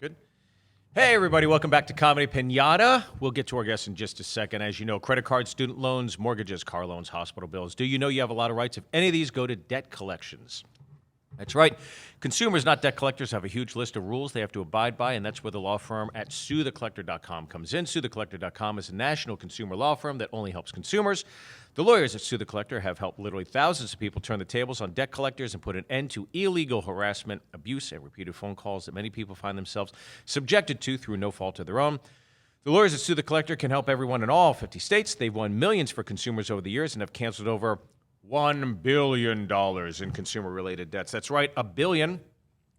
Good. Hey, everybody. Welcome back to Comedy Pinata. We'll get to our guests in just a second. As you know, credit cards, student loans, mortgages, car loans, hospital bills. Do you know you have a lot of rights? If any of these go to debt collections. That's right. Consumers, not debt collectors, have a huge list of rules they have to abide by, and that's where the law firm at SueTheCollector.com comes in. SueTheCollector.com is a national consumer law firm that only helps consumers. The lawyers at Sue the Collector have helped literally thousands of people turn the tables on debt collectors and put an end to illegal harassment, abuse, and repeated phone calls that many people find themselves subjected to through no fault of their own. The lawyers at Sue the Collector can help everyone in all 50 states. They've won millions for consumers over the years and have canceled over $1 billion in consumer-related debts. That's right, $1 billion.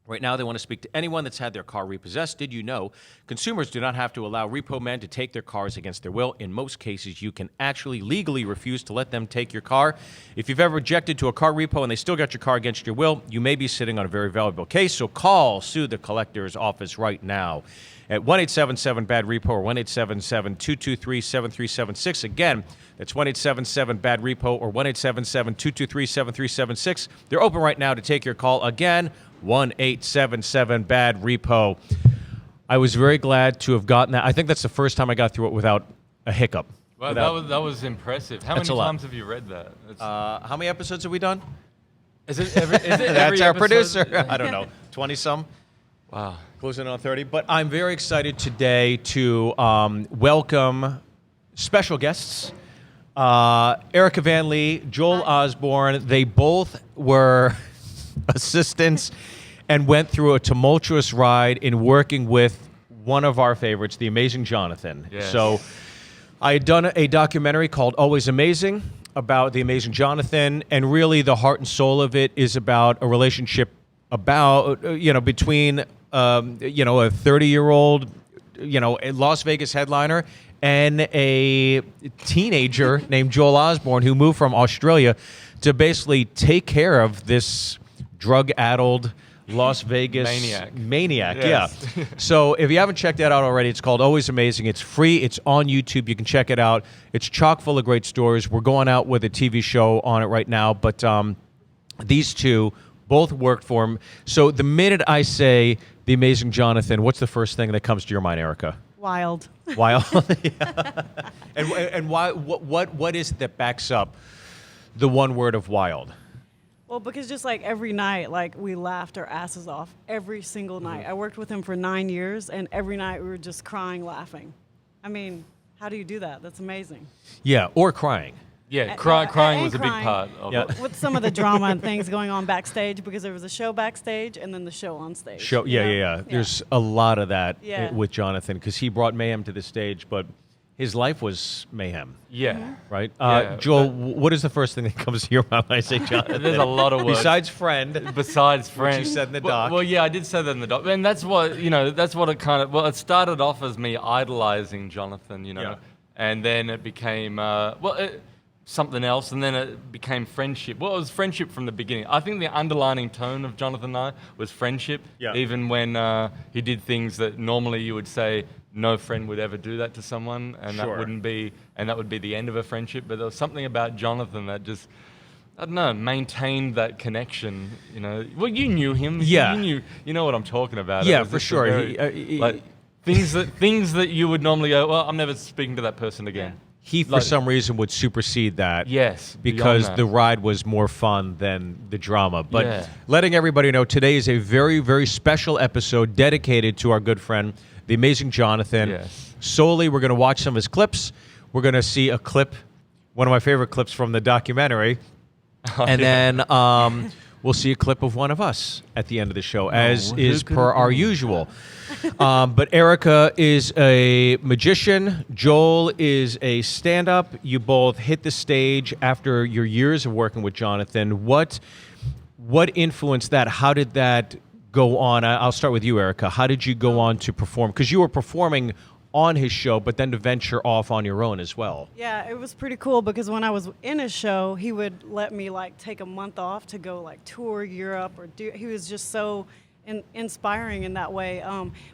Right now, they want to speak to anyone that's had their car repossessed. Did you know consumers do not have to allow repo men to take their cars against their will? In most cases, you can actually legally refuse to let them take your car. If you've ever objected to a car repo and they still got your car against your will, you may be sitting on a very valuable case. So call Sue the Collector's office right now at 1-877-BAD-REPO or 1-877-223-7376. Again, that's 1-877-BAD-REPO or 1-877-223-7376. They're open right now to take your call. Again, 1-877-BAD-REPO. I was very glad to have gotten that. I think that's the first time I got through it without a hiccup. Well, that was impressive. How many times have you read that? How many episodes have we done? Is it every That's our episode? producer. I don't know, 20-some? Wow. Closing on 30. But I'm very excited today to welcome special guests. Erica Vanlee, Joel Ozborn. They both were assistants and went through a tumultuous ride in working with one of our favorites, the Amazing Johnathan. Yes. So I had done a documentary called Always Amazing about the Amazing Johnathan, and really the heart and soul of it is about a relationship between a 30-year-old, a Las Vegas headliner and a teenager named Joel Ozborn who moved from Australia to basically take care of this drug-addled Las Vegas maniac. Yes. Yeah. So if you haven't checked that out already, it's called Always Amazing. It's free. It's on YouTube. You can check it out. It's chock full of great stories. We're going out with a TV show on it right now, but these two both worked for him. So the minute I say the Amazing Johnathan, what's the first thing that comes to your mind, Erica? Wild. Wild. Yeah. And why? What is it that backs up the one word of wild? Well, because just like every night, like we laughed our asses off every single night. I worked with him for 9 years, and every night we were just crying, laughing. I mean, how do you do that? That's amazing. Yeah, or crying. Yeah, crying was a big part of it. With some of the drama and things going on backstage, because there was a show backstage and then the show on stage. Yeah. There's a lot of that with Johnathan because he brought mayhem to the stage, but his life was mayhem. Yeah. Right? Yeah, Joel, what is the first thing that comes to your mind when I say Johnathan? There's a lot of words. Besides friend. Which you said in the doc. Well, yeah, I did say that in the doc. And that's what it kind of, it started off as me idolizing Johnathan, Yeah. And then it became, something else, and then it became friendship. Well, it was friendship from the beginning. I think the underlining tone of Johnathan and I was friendship, even when he did things that normally you would say no friend would ever do that to someone, and that would be the end of a friendship. But there was something about Johnathan that just, I don't know, maintained that connection. Well, you knew him. Yeah. You know what I'm talking about. Yeah, for sure. Things that you would normally go, well, I'm never speaking to that person again. He, for some reason, would supersede that. Yes. Because the ride was more fun than the drama. But letting everybody know, today is a very, very special episode dedicated to our good friend, the Amazing Johnathan. Yes. Solely, we're going to watch some of his clips. We're going to see a clip, one of my favorite clips from the documentary. Then we'll see a clip of one of us at the end of the show, as is per our usual. But Erica is a magician. Joel is a stand-up. You both hit the stage after your years of working with Johnathan. What influenced that? How did that go on? I'll start with you, Erica. How did you go on to perform? Because you were performing on his show, but then to venture off on your own as well. Yeah, it was pretty cool because when I was in his show, he would let me take a month off to go tour Europe he was just so inspiring in that way.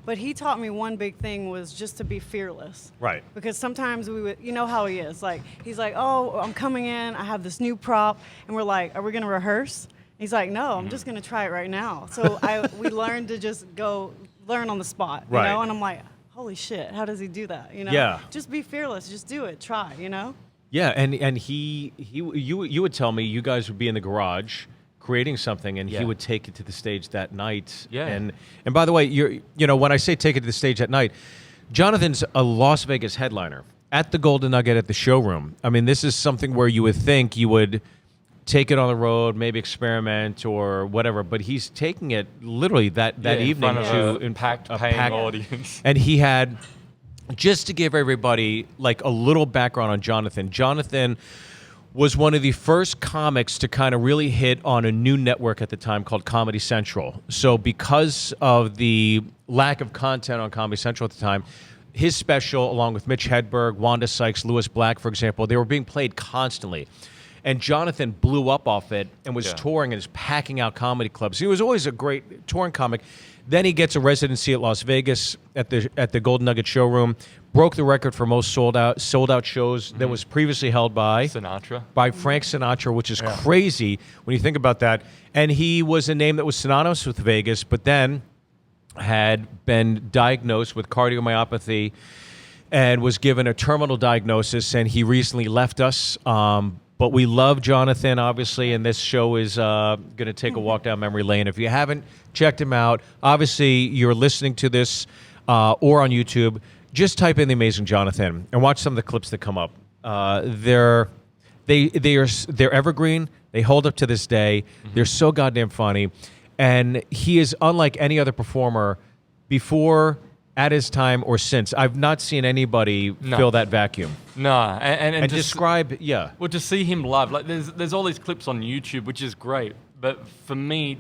But he taught me one big thing was just to be fearless. Right. Because sometimes we would, you know how he is. He's like, oh, I'm coming in, I have this new prop, and we're like, are we going to rehearse? He's like, no, I'm just going to try it right now. So we learned to just go learn on the spot, you Right. know? And I'm like, holy shit, how does he do that? You know? Yeah. Just be fearless. Just do it. Try, you know? Yeah, and you would tell me you guys would be in the garage creating something, and he Yeah. would take it to the stage that night. Yeah. And by the way, when I say take it to the stage at night, Jonathan's a Las Vegas headliner at the Golden Nugget at the showroom. I mean, this is something where you would think you would take it on the road, maybe experiment or whatever, but he's taking it literally that in evening front to of a packed paying audience. And he had, just to give everybody like a little background on Jonathan. Jonathan was one of the first comics to kind of really hit on a new network at the time called Comedy Central. So because of the lack of content on Comedy Central at the time, his special, along with Mitch Hedberg, Wanda Sykes, Lewis Black, for example, they were being played constantly. And Jonathan blew up off it and was touring and was packing out comedy clubs. He was always a great touring comic. Then he gets a residency at Las Vegas at the Golden Nugget showroom. Broke the record for most sold out shows that was previously held by Frank Sinatra, which is crazy when you think about that. And he was a name that was synonymous with Vegas, but then had been diagnosed with cardiomyopathy and was given a terminal diagnosis. And he recently left us. But we love Jonathan, obviously, and this show is going to take a walk down memory lane. If you haven't checked him out, obviously you're listening to this or on YouTube, just type in The Amazing Johnathan and watch some of the clips that come up. They're evergreen. They hold up to this day. They're so goddamn funny. And he is unlike any other performer before, at his time, or since. I've not seen anybody fill that vacuum. No, and describe, Well, to see him live, like there's all these clips on YouTube, which is great. But for me,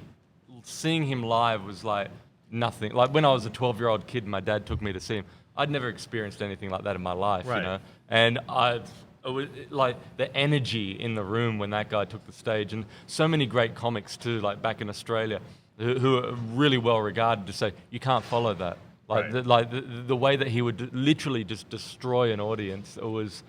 seeing him live was like nothing. Like when I was a 12-year-old kid, my dad took me to see him. I'd never experienced anything like that in my life, you know. And it was like the energy in the room when that guy took the stage, and so many great comics too, like back in Australia, who are really well regarded, to say you can't follow that. Like the way that he would literally just destroy an audience, it was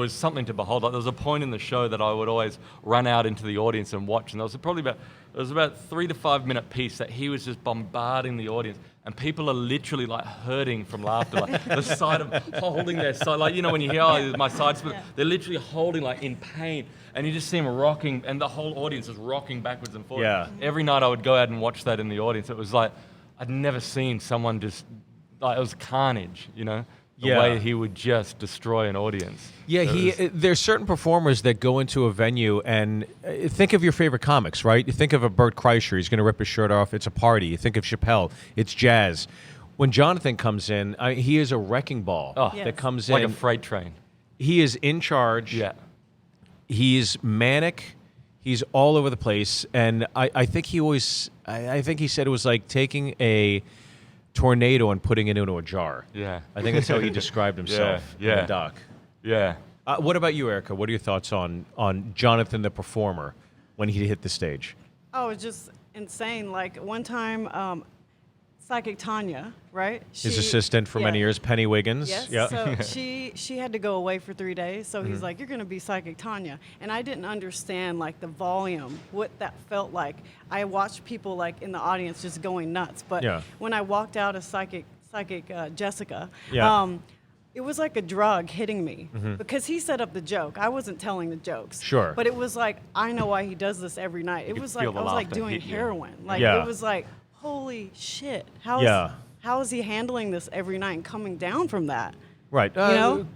something to behold. Like there was a point in the show that I would always run out into the audience and watch, and it was about 3 to 5 minute piece that he was just bombarding the audience, and people are literally like hurting from laughter, like the side of holding their side, like when you hear my sides, they're literally holding like in pain, and you just see them rocking, and the whole audience is rocking backwards and forwards. Yeah. Every night I would go out and watch that in the audience. It was like I'd never seen someone just like, it was carnage, the way he would just destroy an audience. Yeah, there's certain performers that go into a venue and think of your favorite comics, right? You think of a Bert Kreischer, he's going to rip his shirt off, it's a party. You think of Chappelle, it's jazz. When Jonathan comes in, he is a wrecking ball that comes in. Like a freight train. He is in charge. Yeah. He's manic. He's all over the place. And I think he said it was like taking a tornado and putting it into a jar. Yeah. I think that's how he described himself in the doc. Yeah. What about you, Erica? What are your thoughts on Jonathan the performer when he hit the stage? Oh, it's just insane. Like one time, Psychic Tanya, right? His assistant for many years, Penny Wiggins. Yes. Yeah. So she had to go away for 3 days. So he's like, "You're going to be Psychic Tanya," and I didn't understand like the volume, what that felt like. I watched people like in the audience just going nuts. But when I walked out as Psychic Jessica, it was like a drug hitting me because he set up the joke. I wasn't telling the jokes. Sure. But it was like, I know why he does this every night. It was like I was like doing heroin. Like Yeah. it was like, holy shit. How is he handling this every night and coming down from that? Right.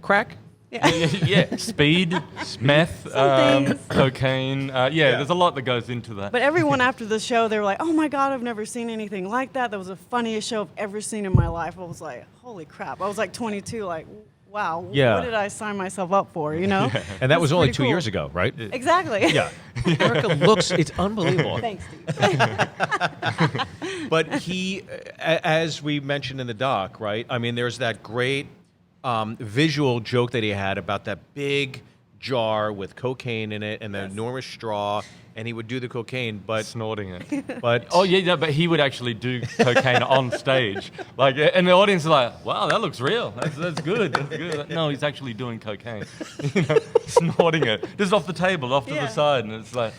Crack? Yeah. Speed, meth, cocaine. There's a lot that goes into that. But everyone after the show, they were like, "Oh my God, I've never seen anything like that. That was the funniest show I've ever seen in my life." I was like, "Holy crap!" I was like 22, like, "Wow, what did I sign myself up for?" You know? And that was only 2 cool. years ago, right? Exactly. Yeah. Erica looks, it's unbelievable. Thanks, Steve. But he, as we mentioned in the doc, right? I mean, there's that great visual joke that he had about that big jar with cocaine in it and the enormous straw, and he would do the cocaine, but snorting it. But but he would actually do cocaine on stage, like, and the audience is like, "Wow, that looks real. That's good. That's good." No, he's actually doing cocaine, snorting it just off the table, off to the side, and it's like.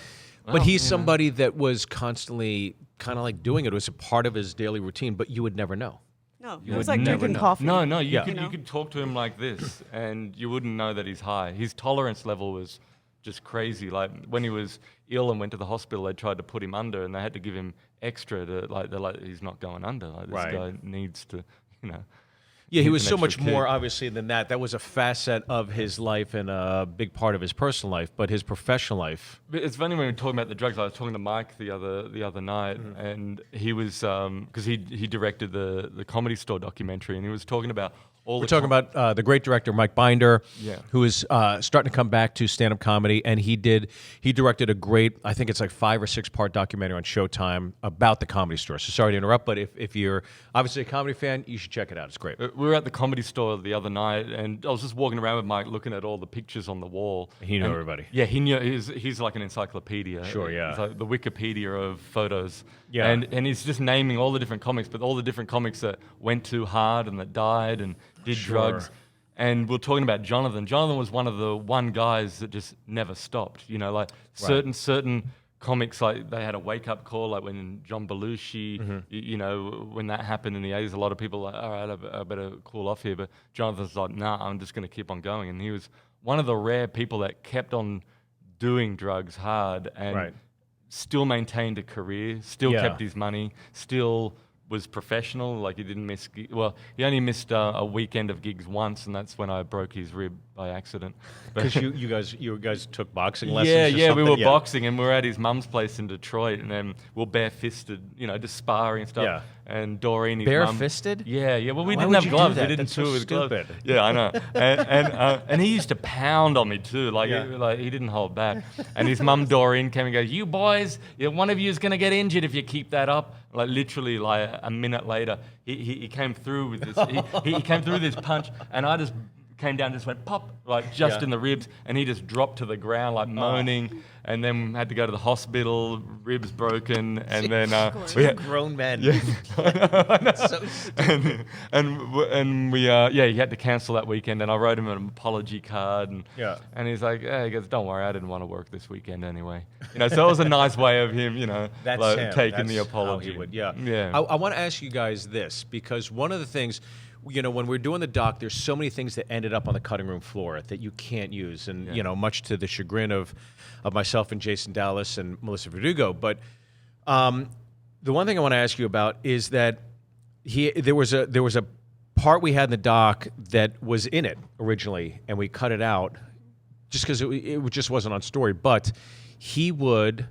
But he's somebody that was constantly kind of like doing it. It was a part of his daily routine, but you would never know. No, You it was would like never drinking know. coffee. No, you Yeah. could You know? you could talk to him like this, and you wouldn't know that he's high. His tolerance level was just crazy. Like when he was ill and went to the hospital, they tried to put him under, and they had to give him extra to they're like, he's not going under. Like this Right. guy needs to, you know. Yeah, he needs was an so extra much more kick. obviously than that. That was a facet of his life and a big part of his personal life, but his professional life. But it's funny when we're talking about the drugs. I was talking to Mike the other night, and he was because he directed the Comedy Store documentary, and he was talking about all. We're talking about the great director Mike Binder, Yeah. who is starting to come back to stand-up comedy, and he directed a great, I think it's like 5 or 6 part documentary on Showtime about the Comedy Store. So sorry to interrupt, but if you're obviously a comedy fan, you should check it out. It's great. We were at the Comedy Store the other night, and I was just walking around with Mike, looking at all the pictures on the wall. He knew And- everybody. Yeah, he knew. He's like an encyclopedia. Sure, yeah. He's like the Wikipedia of photos. Yeah. And he's just naming all the different comics, but all the different comics that went too hard and that died and did Sure. drugs. And we're talking about Jonathan. Jonathan was one of the guys that just never stopped. You know, like certain comics, like they had a wake-up call, like when John Belushi, you know, when that happened in the 80s, a lot of people were like, all right, I better cool off here. But Jonathan's like, nah, I'm just going to keep on going. And he was one of the rare people that kept on doing drugs hard and Right. still maintained a career, still Yeah. kept his money, still was professional. Like he didn't miss. Well, he only missed a weekend of gigs once, and that's when I broke his rib by accident. But- Because you guys took boxing lessons. yeah, or we something? were boxing, and we were at his mum's place in Detroit, and then we were bare-fisted, you know, just sparring and stuff. Yeah. And Doreen, his Bare-fisted? mum, yeah. Well, we Why didn't would have you do gloves. that? We didn't That's so tour with gloves. stupid. Yeah, I know. And he used to pound on me too. Like, Yeah. like he didn't hold back. And his mum Doreen came and goes, "You boys, one of you is going to get injured if you keep that up." Like literally, like a minute later, he came through with this. He came through this punch, and I just came down, just went pop, like just Yeah. in the ribs, and he just dropped to the ground, like moaning, and then had to go to the hospital, ribs broken, and then we had, Grown men. yeah, So stupid. and we he had to cancel that weekend, and I wrote him an apology card, and Yeah. and he's like, he goes, "Don't worry, I didn't want to work this weekend anyway." You know, so it was a nice way of him, you know, That's like, him. taking That's the apology. how he would, yeah. Yeah. I want to ask you guys this, because one of the things, you know, when we're doing the doc, there's so many things that ended up on the cutting room floor that you can't use, and you know, much to the chagrin of myself and Jason Dallas and Melissa Verdugo. But the one thing I want to ask you about is that there was a part we had in the doc that was in it originally, and we cut it out just because it just wasn't on story. But he would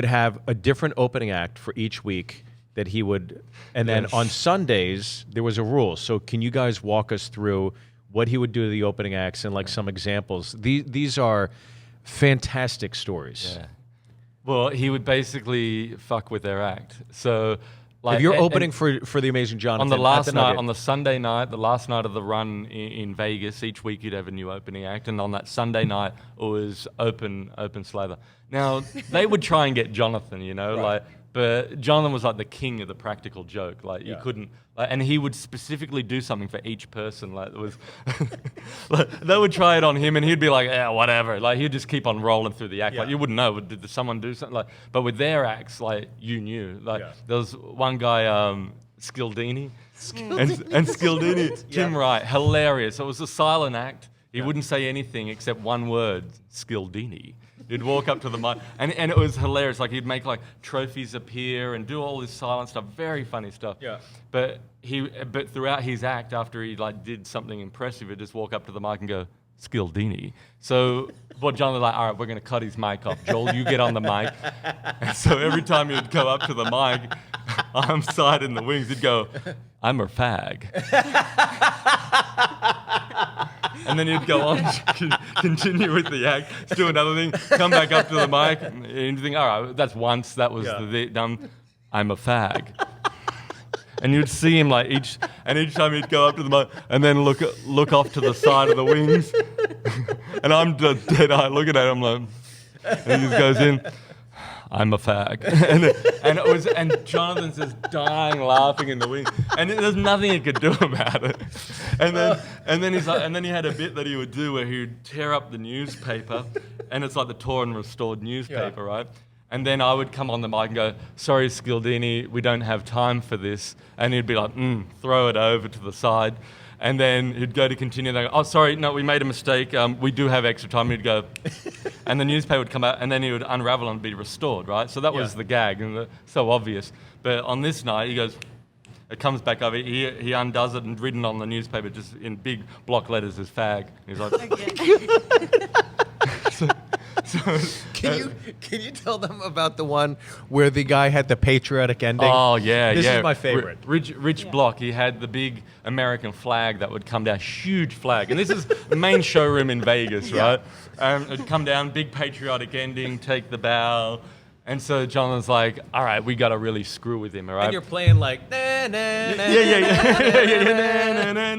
have a different opening act for each week that he would, and then on Sundays there was a rule. So can you guys walk us through what he would do to the opening acts and like some examples? These are fantastic stories. Yeah. Well, he would basically fuck with their act. So, like, If you're and- opening for the Amazing Johnathan on the at last night, Nugget, on the Sunday night, the last night of the run in Vegas, each week you'd have a new opening act, and on that Sunday night it was open slather. Now they would try and get Jonathan, you know, like, but Jonathan was like the king of the practical joke. Like you couldn't, like, and he would specifically do something for each person. Like it was, like, they would try it on him, and he'd be like, "Yeah, whatever." Like he'd just keep on rolling through the act. Like you wouldn't know, did someone do something? Like, but with their acts, like you knew. Like there was one guy, Skildini, and Skildini, Tim Wright, hilarious. So it was a silent act. He wouldn't say anything except one word, Skildini. He'd walk up to the mic, and it was hilarious. Like he'd make like trophies appear and do all this silent stuff, very funny stuff. Yeah. But throughout his act, after he like did something impressive, he'd just walk up to the mic and go, Skildini. So what John was like, all right, we're going to cut his mic off. Joel, you get on the mic. And so every time he'd go up to the mic, I'm side in the wings, he'd go, I'm a fag. And then he'd go on, continue with the act, do another thing, come back up to the mic, and you think, all right, that's once, that was the done. I'm a fag. And you'd see him like each time he'd go up to the mic and then look off to the side of the wings. And I'm dead-eyed looking at him like, and he just goes in, I'm a fag. and Jonathan's just dying laughing in the wings. And there's nothing he could do about it. And then he's like, and then he had a bit that he would do where he would tear up the newspaper, and it's like the torn and restored newspaper, right? And then I would come on the mic and go, sorry, Skildini, we don't have time for this. And he'd be like, throw it over to the side. And then he'd go to continue. They go, oh, sorry, no, we made a mistake. We do have extra time. He'd go, and the newspaper would come out, and then he would unravel and be restored, right? So that was the gag, and so obvious. But on this night, he goes, it comes back over. He undoes it and written on the newspaper, just in big block letters, as fag. He's like, Can you tell them about the one where the guy had the patriotic ending? oh yeah, This yeah. is my favorite. Rich Block. He had the big American flag that would come down, huge flag, and this is the main showroom in Vegas, right? It'd come down, big patriotic ending, take the bow. And so Jonathan's like, all right, we got to really screw with him, all right? And you're playing like, na, na, na,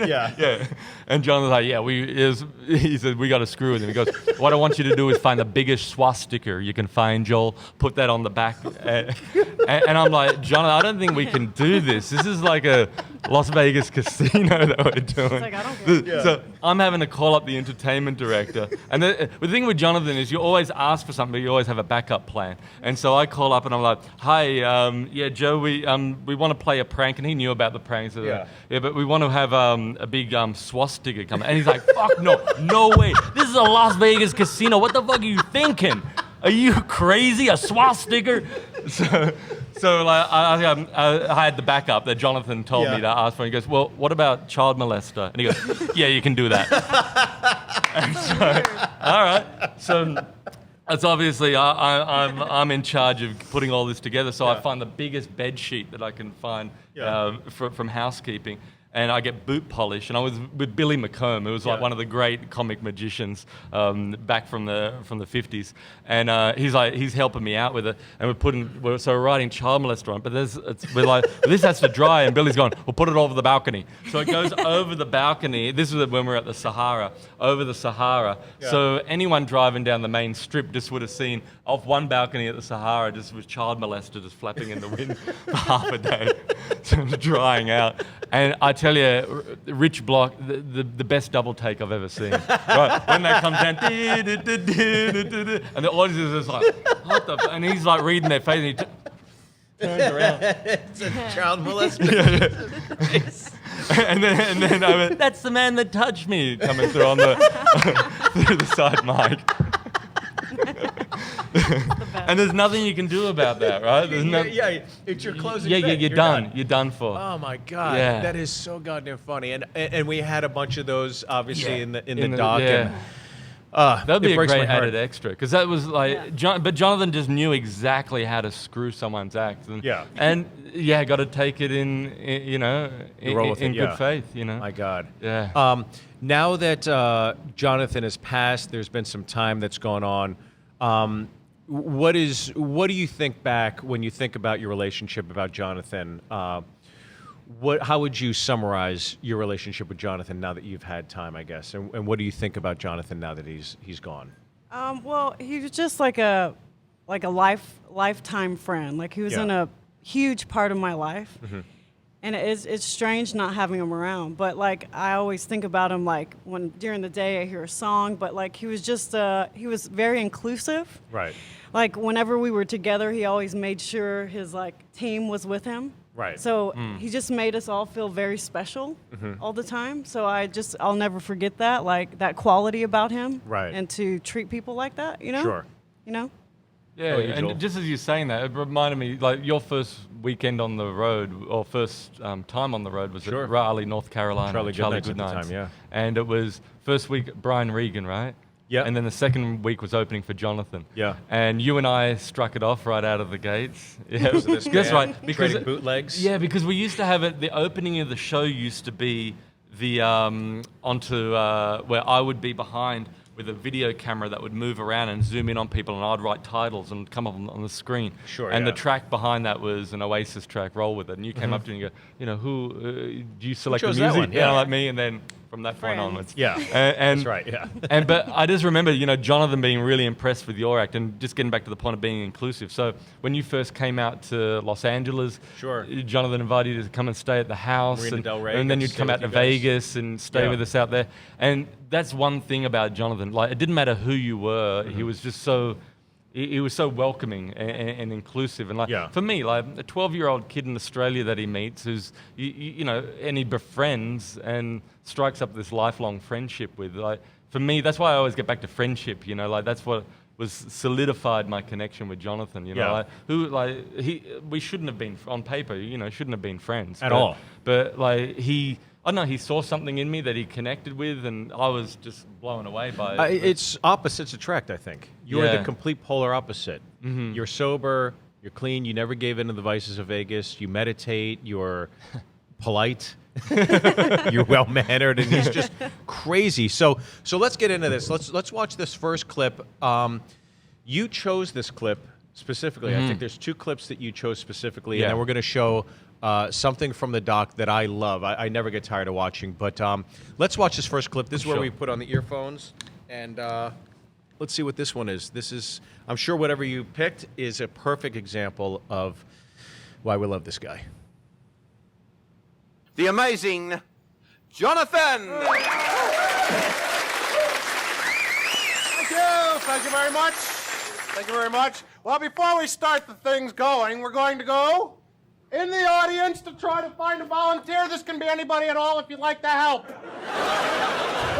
yeah. And Jonathan's like, he said, we got to screw with him. He goes, what I want you to do is find the biggest swastika you can find, Joel. Put that on the back. And I'm like, Jonathan, I don't think we can do this. This is like a Las Vegas casino that we're doing. Like, I don't care. So I'm having to call up the entertainment director. And the thing with Jonathan is you always ask for something, but you always have a backup plan. And so I call up and I'm like, hi, Joe, we want to play a prank. And he knew about the pranks. So but we want to have a big swastika come. And he's like, fuck no way. This is a Las Vegas casino. What the fuck are you thinking? Are you crazy? A swastika? So like, I had the backup that Jonathan told me to ask for. He goes, well, what about child molester? And he goes, yeah, you can do that. And so, all right. So it's obviously I'm in charge of putting all this together. So I find the biggest bed sheet that I can find from housekeeping. And I get boot polish, and I was with Billy McComb, who was like one of the great comic magicians back from the 50s, and he's helping me out with it, and we're writing child molester on, but we're like, this has to dry, and Billy's going, we'll put it over the balcony, so it goes over the balcony. This was when we were at the Sahara, over the Sahara. So anyone driving down the main strip just would have seen off one balcony at the Sahara just with child molester just flapping in the wind for half a day, so drying out. And I tell you, Rich Block, the best double take I've ever seen. Right, when that comes down, and the audience is just like, what the? And he's like reading their face, and he turns around. It's a child molester. And then I went, that's the man that touched me, coming through on through the side mic. And there's nothing you can do about that, right? It's your closing. You're done. You're done for. Oh my God, that is so goddamn funny. And we had a bunch of those, obviously, in the doc. Yeah. That'd be a great added extra, because that was like, but Jonathan just knew exactly how to screw someone's act. And, got to take it in good faith. My God. Yeah. Now that Jonathan has passed, there's been some time that's gone on. What do you think back when you think about your relationship about Jonathan? How would you summarize your relationship with Jonathan now that you've had time, I guess? And what do you think about Jonathan now that he's gone? Well, he was just like a lifetime friend. Like, he was in a huge part of my life. Mm-hmm. And it's strange not having him around. But like, I always think about him like when during the day I hear a song. But like, he was just he was very inclusive. Right. Like, whenever we were together, he always made sure his like team was with him. Right. So he just made us all feel very special all the time. So I'll never forget that, like that quality about him. Right. And to treat people like that, Sure. Yeah, and just as you're saying that, it reminded me, like, your first weekend on the road, or first time on the road was at Raleigh, North Carolina. Charlie Goodnight's. Yeah. And it was first week, Brian Regan, right? Yeah. And then the second week was opening for Jonathan. Yeah. And you and I struck it off right out of the gates. Yeah, that's right. Because bootlegs. Yeah, because we used to have it, the opening of the show used to be the where I would be behind with a video camera that would move around and zoom in on people, and I'd write titles and come up on the screen. Sure. And the track behind that was an Oasis track, Roll With It. And you came up to me and you go, who do you select the music? That one? Yeah, like me. And then from that point onwards. Yeah. And that's right. Yeah. But I just remember, Jonathan being really impressed with your act, and just getting back to the point of being inclusive. So when you first came out to Los Angeles, Jonathan invited you to come and stay at the house, and then you'd come out to Vegas and stay with us out there. And that's one thing about Jonathan. Like, it didn't matter who you were; he was just so he was so welcoming and inclusive. And for me, like a 12-year-old kid in Australia that he meets, who's and he befriends and strikes up this lifelong friendship with. Like for me, that's why I always get back to friendship. Like that's what was solidified my connection with Johnathan. We shouldn't have been on paper. Shouldn't have been friends at all. But like I don't know, he saw something in me that he connected with, and I was just blown away by it. It's opposites attract, I think. You're the complete polar opposite. Mm-hmm. You're sober, you're clean, you never gave in to the vices of Vegas, you meditate, you're polite, you're well-mannered, and he's just crazy. So let's get into this. Let's watch this first clip. You chose this clip specifically. Mm-hmm. I think there's 2 clips that you chose specifically, and then we're going to show something from the doc that I love. I never get tired of watching. But let's watch this first clip. This is where we put on the earphones. And let's see what this one is. I'm sure whatever you picked is a perfect example of why we love this guy. The Amazing Johnathan! Thank you very much. Thank you very much. Well, before we start the things going, we're going to go in the audience to try to find a volunteer. This can be anybody at all if you'd like to help.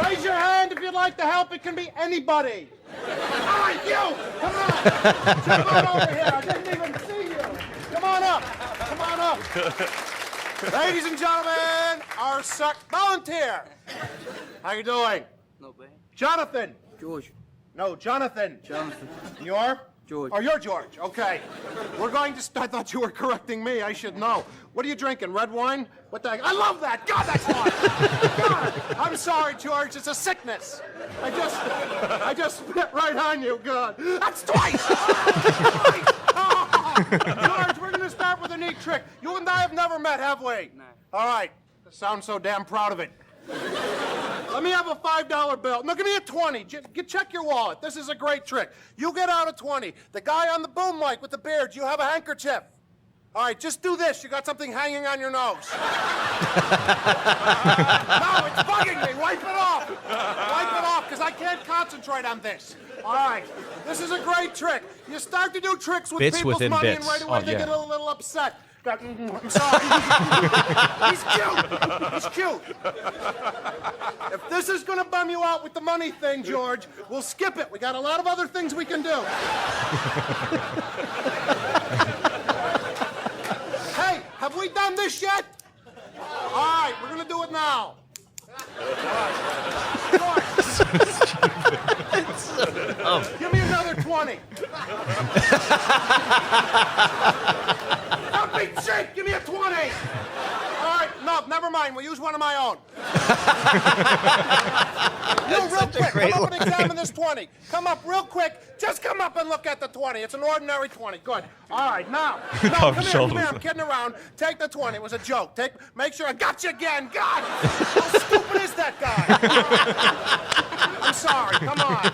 Raise your hand if you'd like to help. It can be anybody. All right, you! Come on! Jump on over here. I didn't even see you. Come on up. Come on up. Ladies and gentlemen, our volunteer. How you doing? Not bad. Johnathan. George. No, Johnathan. Jonathan. You're? George. Oh, you're George. Okay. We're going to I thought you were correcting me. I should know. What are you drinking? Red wine? What the heck? I love that. God, that's hot. God, I'm sorry, George. It's a sickness. I just spit right on you. God. That's twice. Twice. Oh. George, we're going to start with a neat trick. You and I have never met, have we? No. All right. Sound so damn proud of it. Let me have a $5 bill. No, give me a 20. Check your wallet. This is a great trick. You get out a 20. The guy on the boom mic with the beard, you have a handkerchief. All right, just do this. You got something hanging on your nose. No, it's bugging me. Wipe it off. Wipe it off, because I can't concentrate on this. All right, this is a great trick. You start to do tricks with Bits people's within money, bits. and right away they get a little upset. I'm sorry. He's cute. He's cute. If this is going to bum you out with the money thing, George, we'll skip it. We got a lot of other things we can do. Hey, have we done this yet? All right, we're going to do it now. Give me another 20. Don't be cheap. Give me a 20. All right, no, never mind. We'll use one of my own. You, real quick, come up and examine this 20. Come up real quick. Just come up and look at the 20. It's an ordinary 20. Good. All right, now. No, come here. I'm kidding around. Take the 20. It was a joke. Make sure I got you again. God, how stupid is that guy? I'm sorry. Come on.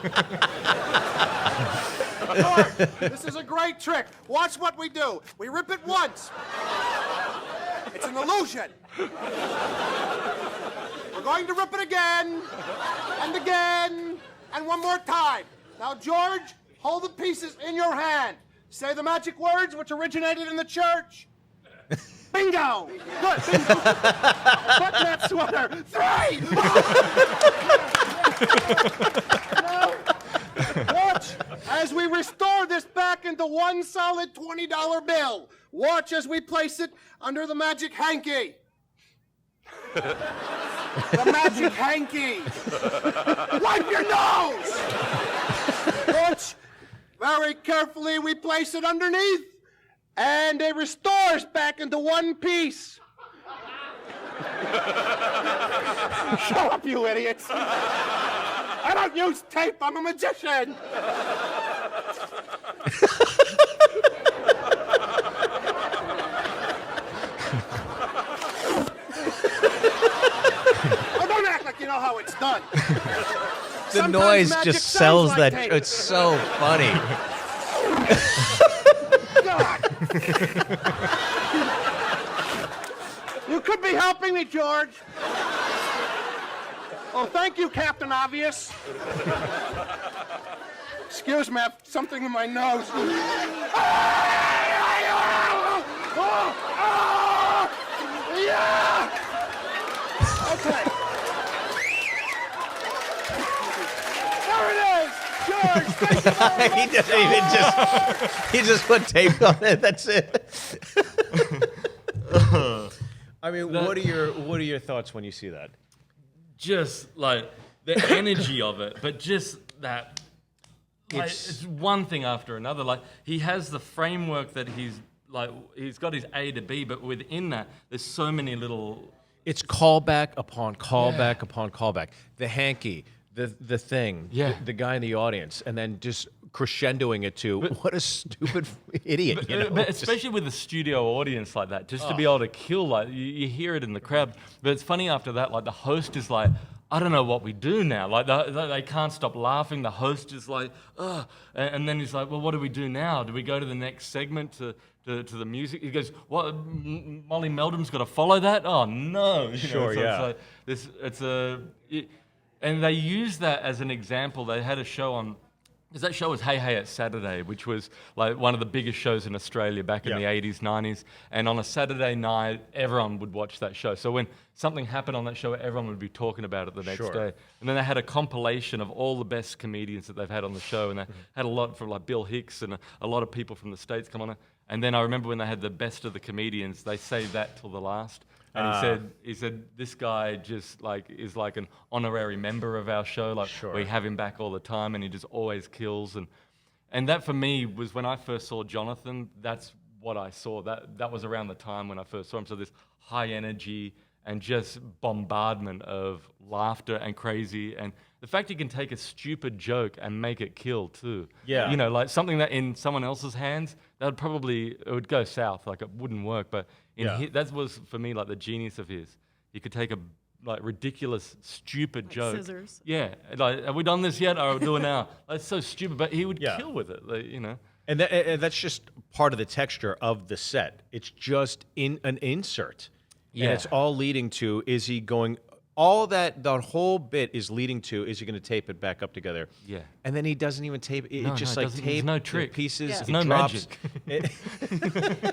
George, this is a great trick. Watch what we do. We rip it once. It's an illusion. We're going to rip it again, and again, and one more time. Now, George, hold the pieces in your hand. Say the magic words which originated in the church. Bingo! Good, bingo. Button that sweater. 3! Now, watch as we restore this back into one solid $20 bill. Watch as we place it under the magic hanky. The magic hanky. Wipe your nose! Watch. Very carefully we place it underneath, and it restores back into one piece. Shut up, you idiots. I don't use tape. I'm a magician. Oh, don't act like you know how it's done. The Sometimes noise magic just sounds sells like that. tape. It's so funny. God. You could be helping me, George. Oh, thank you, Captain Obvious. Excuse me, I have something in my nose. Yeah! Okay. There it is! George, thank you very much. He doesn't even he just put tape on it. That's it. I mean, what are your thoughts when you see that? Just like the energy of it, but just that. Like, it's one thing after another. Like he has the framework that he's got his A to B, but within that, there's so many little. It's callback upon callback upon callback. The hanky, the thing, the guy in the audience, and then just crescendoing it to what a stupid idiot. But especially with a studio audience like that, just to be able to kill, like you hear it in the crowd. But it's funny after that, like the host is like, I don't know what we do now. Like they can't stop laughing. The host is like, ugh. And then he's like, well, what do we do now? Do we go to the next segment to the music? He goes, what? Molly Meldrum's got to follow that? Oh no! Sure, yeah. And they use that as an example. They had a show on. Because that show was Hey Hey It's Saturday, which was like one of the biggest shows in Australia back in the 80s, 90s. And on a Saturday night, everyone would watch that show. So when something happened on that show, everyone would be talking about it the next day. And then they had a compilation of all the best comedians that they've had on the show. And they had a lot from like Bill Hicks and a lot of people from the States come on it. And then I remember when they had the best of the comedians, they saved that till the last. And he said, this guy just like is like an honorary member of our show. Like we have him back all the time, and he just always kills. And that for me was when I first saw Johnathan. That's what I saw. That was around the time when I first saw him. So this high energy and just bombardment of laughter and crazy, and the fact he can take a stupid joke and make it kill too. Yeah. You know, like something that in someone else's hands, it would go south, like it wouldn't work. But that was for me like the genius of his. He could take a like ridiculous, stupid joke. Scissors. Yeah. Like, have we done this yet? Or do it now? It's so stupid, but he would kill with it. Like, you know. And that's just part of the texture of the set. It's just in an insert. Yeah. And it's all leading to, is he going, all that, the whole bit is leading to, is he going to tape it back up together? Yeah. And then he doesn't even tape it. It's just like tape, no trick. Pieces. Yeah. There's no magic.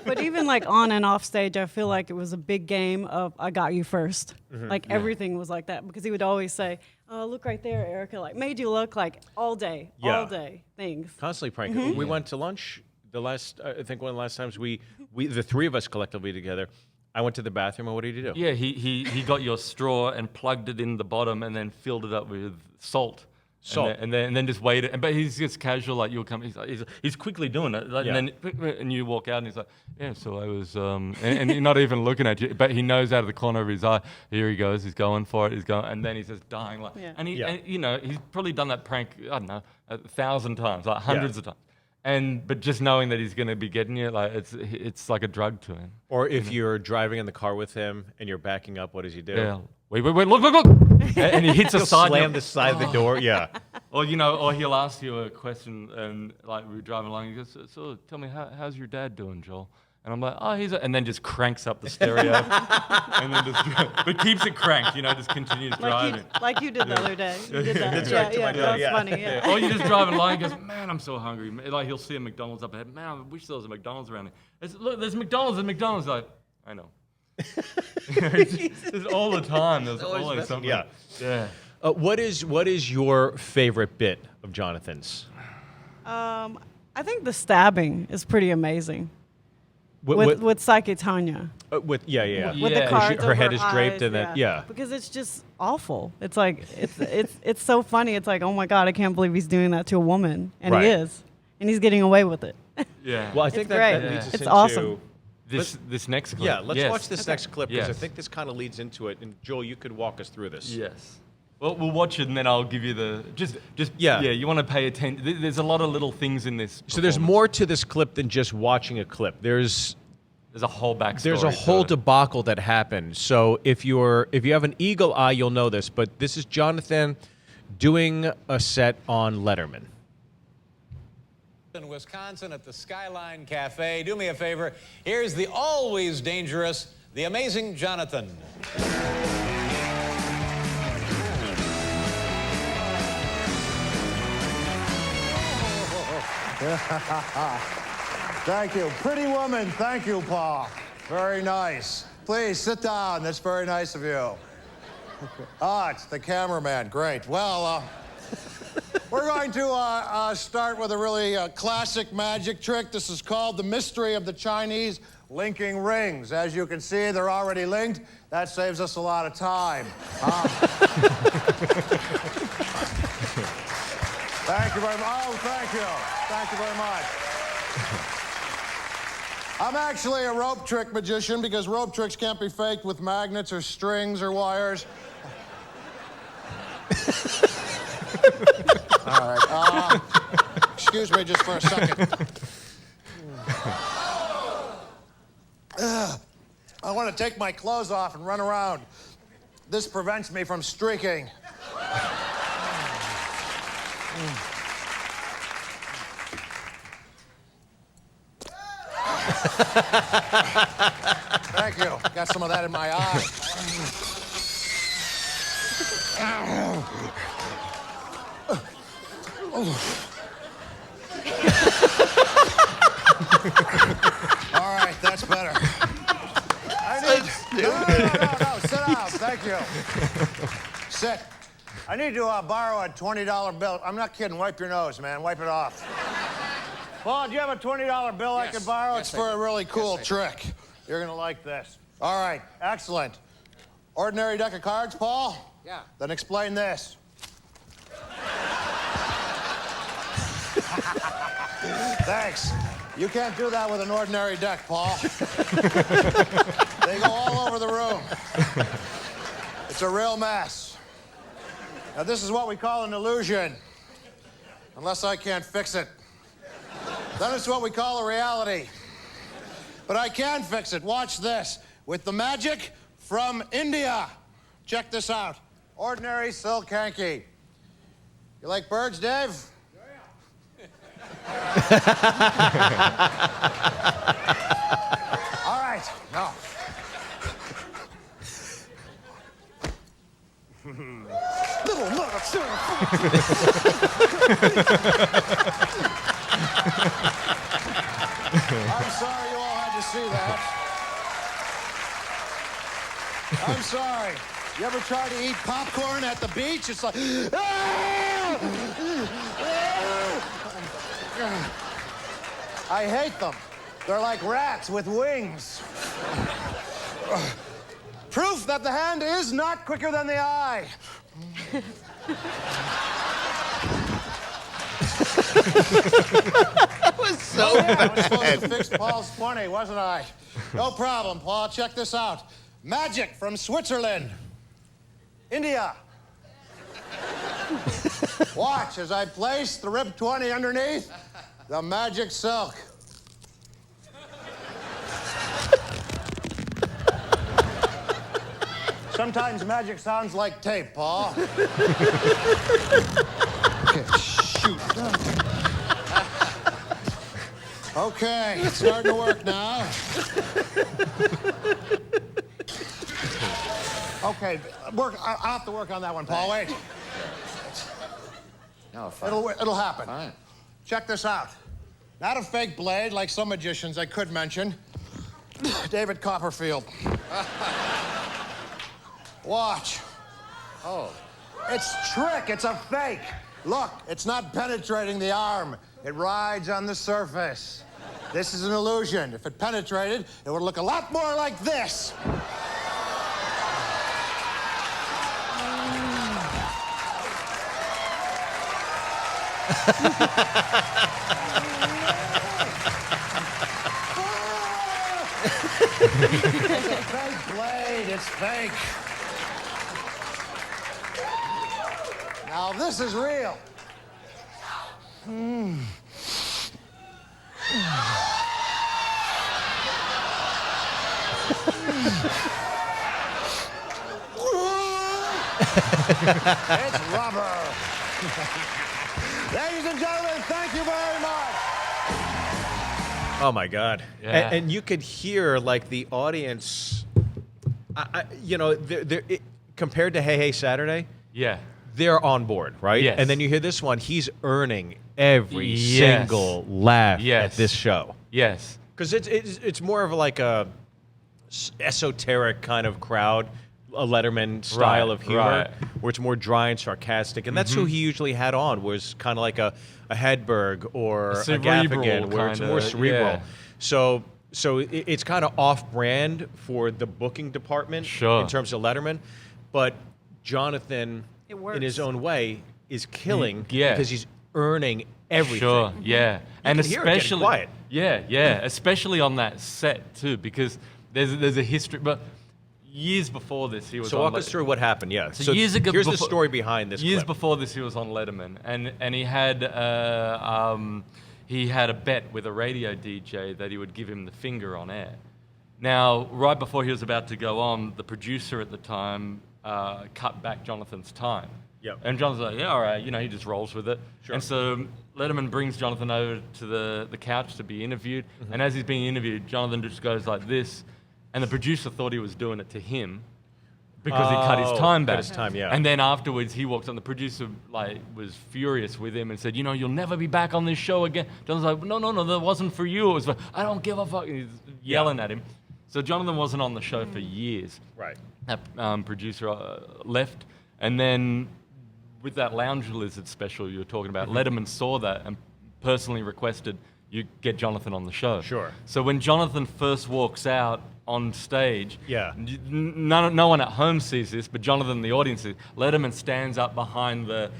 But even like on and off stage, I feel like it was a big game of I got you first. Like everything was like that, because he would always say, oh, look right there, Erica, like made you look like all day things. Constantly pranking. We went to lunch I think one of the last times we the three of us collectively together, I went to the bathroom, and what did he do? Yeah, he got your straw and plugged it in the bottom and then filled it up with salt. And then just waited. But he's just casual, like you'll come. He's quickly doing it, like, and you walk out, and he's like, yeah. So I was, and he's not even looking at you, but he knows out of the corner of his eye. Here he goes. He's going for it. He's going, and then he's just dying, like, and you know, he's probably done that prank. I don't know, 1,000 times, like hundreds of times. But just knowing that he's going to be getting you, like it's like a drug to him. Or if you're driving in the car with him and you're backing up, what does he do? Yeah. Wait, look! And he hits a side. Slam the side of the door. Yeah. Or or he'll ask you a question, and like we're driving along, he goes, "So tell me, how's your dad doing, Joel?" And I'm like, "Oh, and then just cranks up the stereo, and then but keeps it cranked, just continues driving. Like you did the other day. You did that. That's right. That's funny. Yeah. Or you're just driving along and goes, "Man, I'm so hungry." Like he'll see a McDonald's up ahead. Man, I wish there was a McDonald's around here. Look, there's McDonald's. There's McDonald's. Like, I know. It's all the time. There's always something. Yeah. What is your favorite bit of Jonathan's? I think the stabbing is pretty amazing. With Psyche Tanya. With the cards her head over is draped, eyes, and then because it's just awful. It's like it's so funny. It's like, oh my God, I can't believe he's doing that to a woman, and he is, and he's getting away with it. Yeah. Well, I think that leads us it's into awesome. This next clip. Yeah, let's watch this next clip, because Yes. I think this kind of leads into it. And Joel, you could walk us through this. Yes. Well, we'll watch it, and then I'll give you the you want to pay attention. There's a lot of little things in this. So there's more to this clip than just watching a clip. There's a whole backstory. There's a whole debacle that happened. So if you have an eagle eye, you'll know this. But this is Johnathan doing a set on Letterman. In Wisconsin at the Skyline Cafe. Do me a favor. Here's the always dangerous, the Amazing Johnathan. Thank you. Pretty woman. Thank you, Paul. Very nice. Please sit down. That's very nice of you. Ah, it's the cameraman. Great. Well, we're going to start with a really classic magic trick. This is called the mystery of the Chinese linking rings. As you can see, they're already linked. That saves us a lot of time. Thank you very much. Oh, thank you. Thank you very much. I'm actually a rope trick magician because rope tricks can't be faked with magnets or strings or wires. All right. Excuse me just for a second. I want to take my clothes off and run around. This prevents me from streaking. Thank you. Got some of that in my eye. All right, that's better. No. Sit down. Thank you. Sit. I need to borrow a $20 bill. I'm not kidding. Wipe your nose, man. Wipe it off. Paul, do you have a $20 bill I could borrow? It's for a really cool trick. You're going to like this. All right. Excellent. Ordinary deck of cards, Paul? Yeah. Then explain this. Thanks. You can't do that with an ordinary deck, Paul. They go all over the room. It's a real mess. Now, this is what we call an illusion. Unless I can't fix it. Then it's what we call a reality. But I can fix it. Watch this. With the magic from India. Check this out. Ordinary silk hanky. You like birds, Dave? All right. No. Little mother. I'm sorry you all had to see that. I'm sorry. You ever try to eat popcorn at the beach? It's like... I hate them. They're like rats with wings. Proof that the hand is not quicker than the eye. That was so bad. I was supposed to fix Paul's 20, wasn't I? No problem, Paul. Check this out. Magic from Switzerland. India. Watch as I place the rib 20 underneath the magic silk. Sometimes magic sounds like tape, Paul. Okay, shoot. Okay, it's starting to work now. Okay, I'll have to work on that one, Paul. Wait. No, fine. It'll happen. Fine. Check this out. Not a fake blade like some magicians I could mention. David Copperfield. Watch. Oh. It's trick. It's a fake. Look, it's not penetrating the arm. It rides on the surface. This is an illusion. If it penetrated, it would look a lot more like this. It's a fake blade. It's fake. Now this is real. It's rubber. Ladies and gentlemen, thank you very much. Oh my God! Yeah. And you could hear like the audience, compared to Hey Hey Saturday, Yeah. they're on board, right? Yes. And then you hear this one, he's earning every Yes. single laugh Yes. at this show. Yes. Because it's more of like a esoteric kind of crowd, a Letterman style Right, of humor, right. where it's more dry and sarcastic. And that's who he usually had on, was kind of like a Hedberg or a cerebral Gaffigan, where it's kinda, more cerebral. yeah. So it's kind of off-brand for the booking department Sure. in terms of Letterman. But Jonathan, It works. in his own way, is killing Yeah. because he's earning everything. Sure, yeah. And can hear it getting especially quiet. Yeah, especially on that set too, because there's a history, but years before this he was So on walk us through what happened, yeah. So years ago, here's the before- story behind this Years clip. before this, he was on Letterman, and he had a bet with a radio DJ that he would give him the finger on air. Now, right before he was about to go on, the producer at the time cut back Jonathan's time. Yep. And Jonathan's like, yeah, all right, he just rolls with it. Sure. And so Letterman brings Jonathan over to the couch to be interviewed, and as he's being interviewed, Jonathan just goes like this, and the producer thought he was doing it to him, because he cut his time back. Cut his time, yeah. And then afterwards, he walks on. The producer was furious with him and said, "You'll never be back on this show again." Jonathan's like, "No, that wasn't for you. It was for I don't give a fuck." And he's yelling at him. So Jonathan wasn't on the show for years. Right. That producer left, and then with that Lounge Lizard special you were talking about, Letterman saw that and personally requested you get Jonathan on the show. Sure. So when Jonathan first walks out on stage, Yeah. no one at home sees this, but Jonathan in the audience sees. Letterman stands up behind the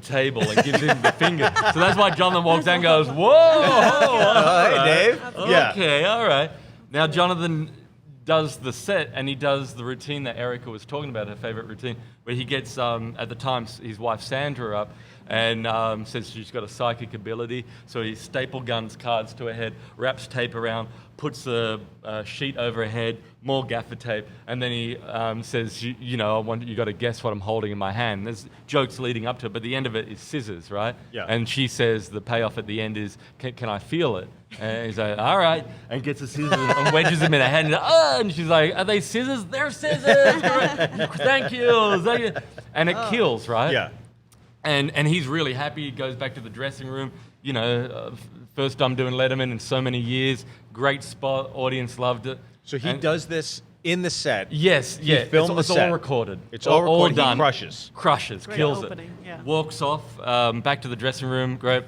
table and gives him the finger. So that's why Jonathan walks out and goes, "Whoa, Hey, Dave. Yeah. okay, all right." Now Jonathan does the set, and he does the routine that Erica was talking about, her favorite routine, where he gets, at the time, his wife Sandra up and says she's got a psychic ability. So he staple guns cards to her head, wraps tape around, puts a sheet over her head, more gaffer tape, and then he says, I want you got to guess what I'm holding in my hand. There's jokes leading up to it, but the end of it is scissors, right? Yeah. And she says the payoff at the end is, can I feel it? And he's like, all right, and gets the scissors and wedges them in her hand. And she's like, are they scissors? They're scissors. Thank you. And it kills, right? Yeah. And he's really happy. He goes back to the dressing room. First time doing Letterman in so many years. Great spot. Audience loved it. So he And- does this in the set. Yes, yeah. filmed it's the set. all recorded. It's all recorded. He done. crushes. Great Kills opening, it. yeah. Walks off, back to the dressing room. Great.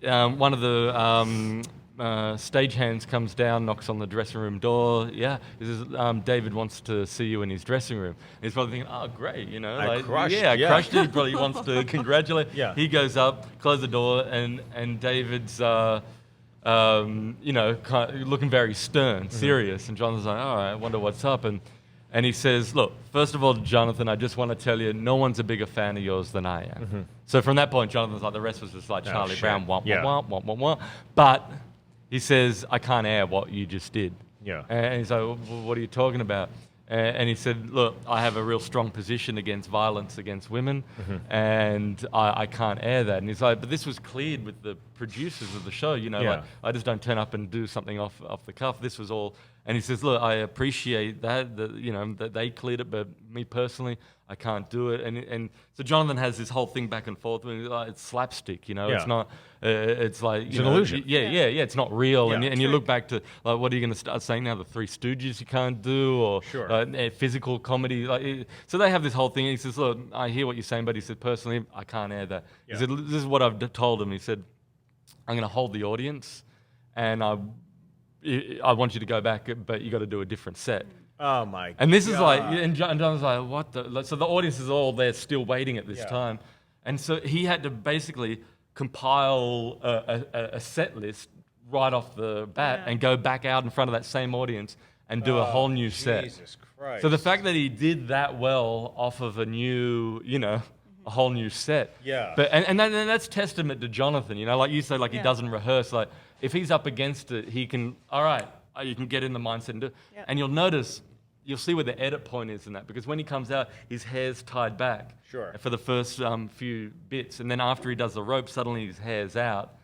One of the stagehands comes down, knocks on the dressing room door. Yeah, he says, David wants to see you in his dressing room. And he's probably thinking, oh, great, I crushed, Yeah, I yeah. crushed it. He probably wants to congratulate. Yeah. He goes up, close the door, and David's, looking very stern, serious. And Jonathan's like, all right, I wonder what's up. And he says, look, first of all, Jonathan, I just want to tell you, no one's a bigger fan of yours than I am. So from that point, Jonathan's like, the rest was just like Charlie shit. Brown, womp, Yeah. womp, womp, womp, womp. But he says, I can't air what you just did. Yeah. And he's like, well, what are you talking about? And he said, look, I have a real strong position against violence against women, and I can't air that. And he's like, but this was cleared with the producers of the show, Yeah. like, I just don't turn up and do something off the cuff. This was all. And he says, look, I appreciate that they cleared it, but me personally, I can't do it. And so Jonathan has this whole thing back and forth. It's slapstick, Yeah. It's not. It's like It's an illusion. Yeah. It's not real. Yeah. And you look back to like, what are you going to start saying now? The Three Stooges you can't do, or Sure. physical comedy. So they have this whole thing. He says, look, I hear what you're saying, but he said personally, I can't air that. Yeah. He said, this is what I've told him. He said, I'm going to hold the audience, and I want you to go back, but you got to do a different set. Oh my. And this is like, God. and John's like, what the? So the audience is all there still waiting at this Yeah. time. And so he had to basically compile a set list right off the bat Yeah. and go back out in front of that same audience and do a whole new set. Jesus Christ. So the fact that he did that well off of a new, a whole new set. Yeah. But and that's testament to Jonathan, like you said, like he Yeah. doesn't rehearse. Like if he's up against it, he can, all right, you can get in the mindset and do it. Yeah. And you'll see where the edit point is in that, because when he comes out, his hair's tied back. Sure. For the first few bits, and then after he does the rope, suddenly his hair's out.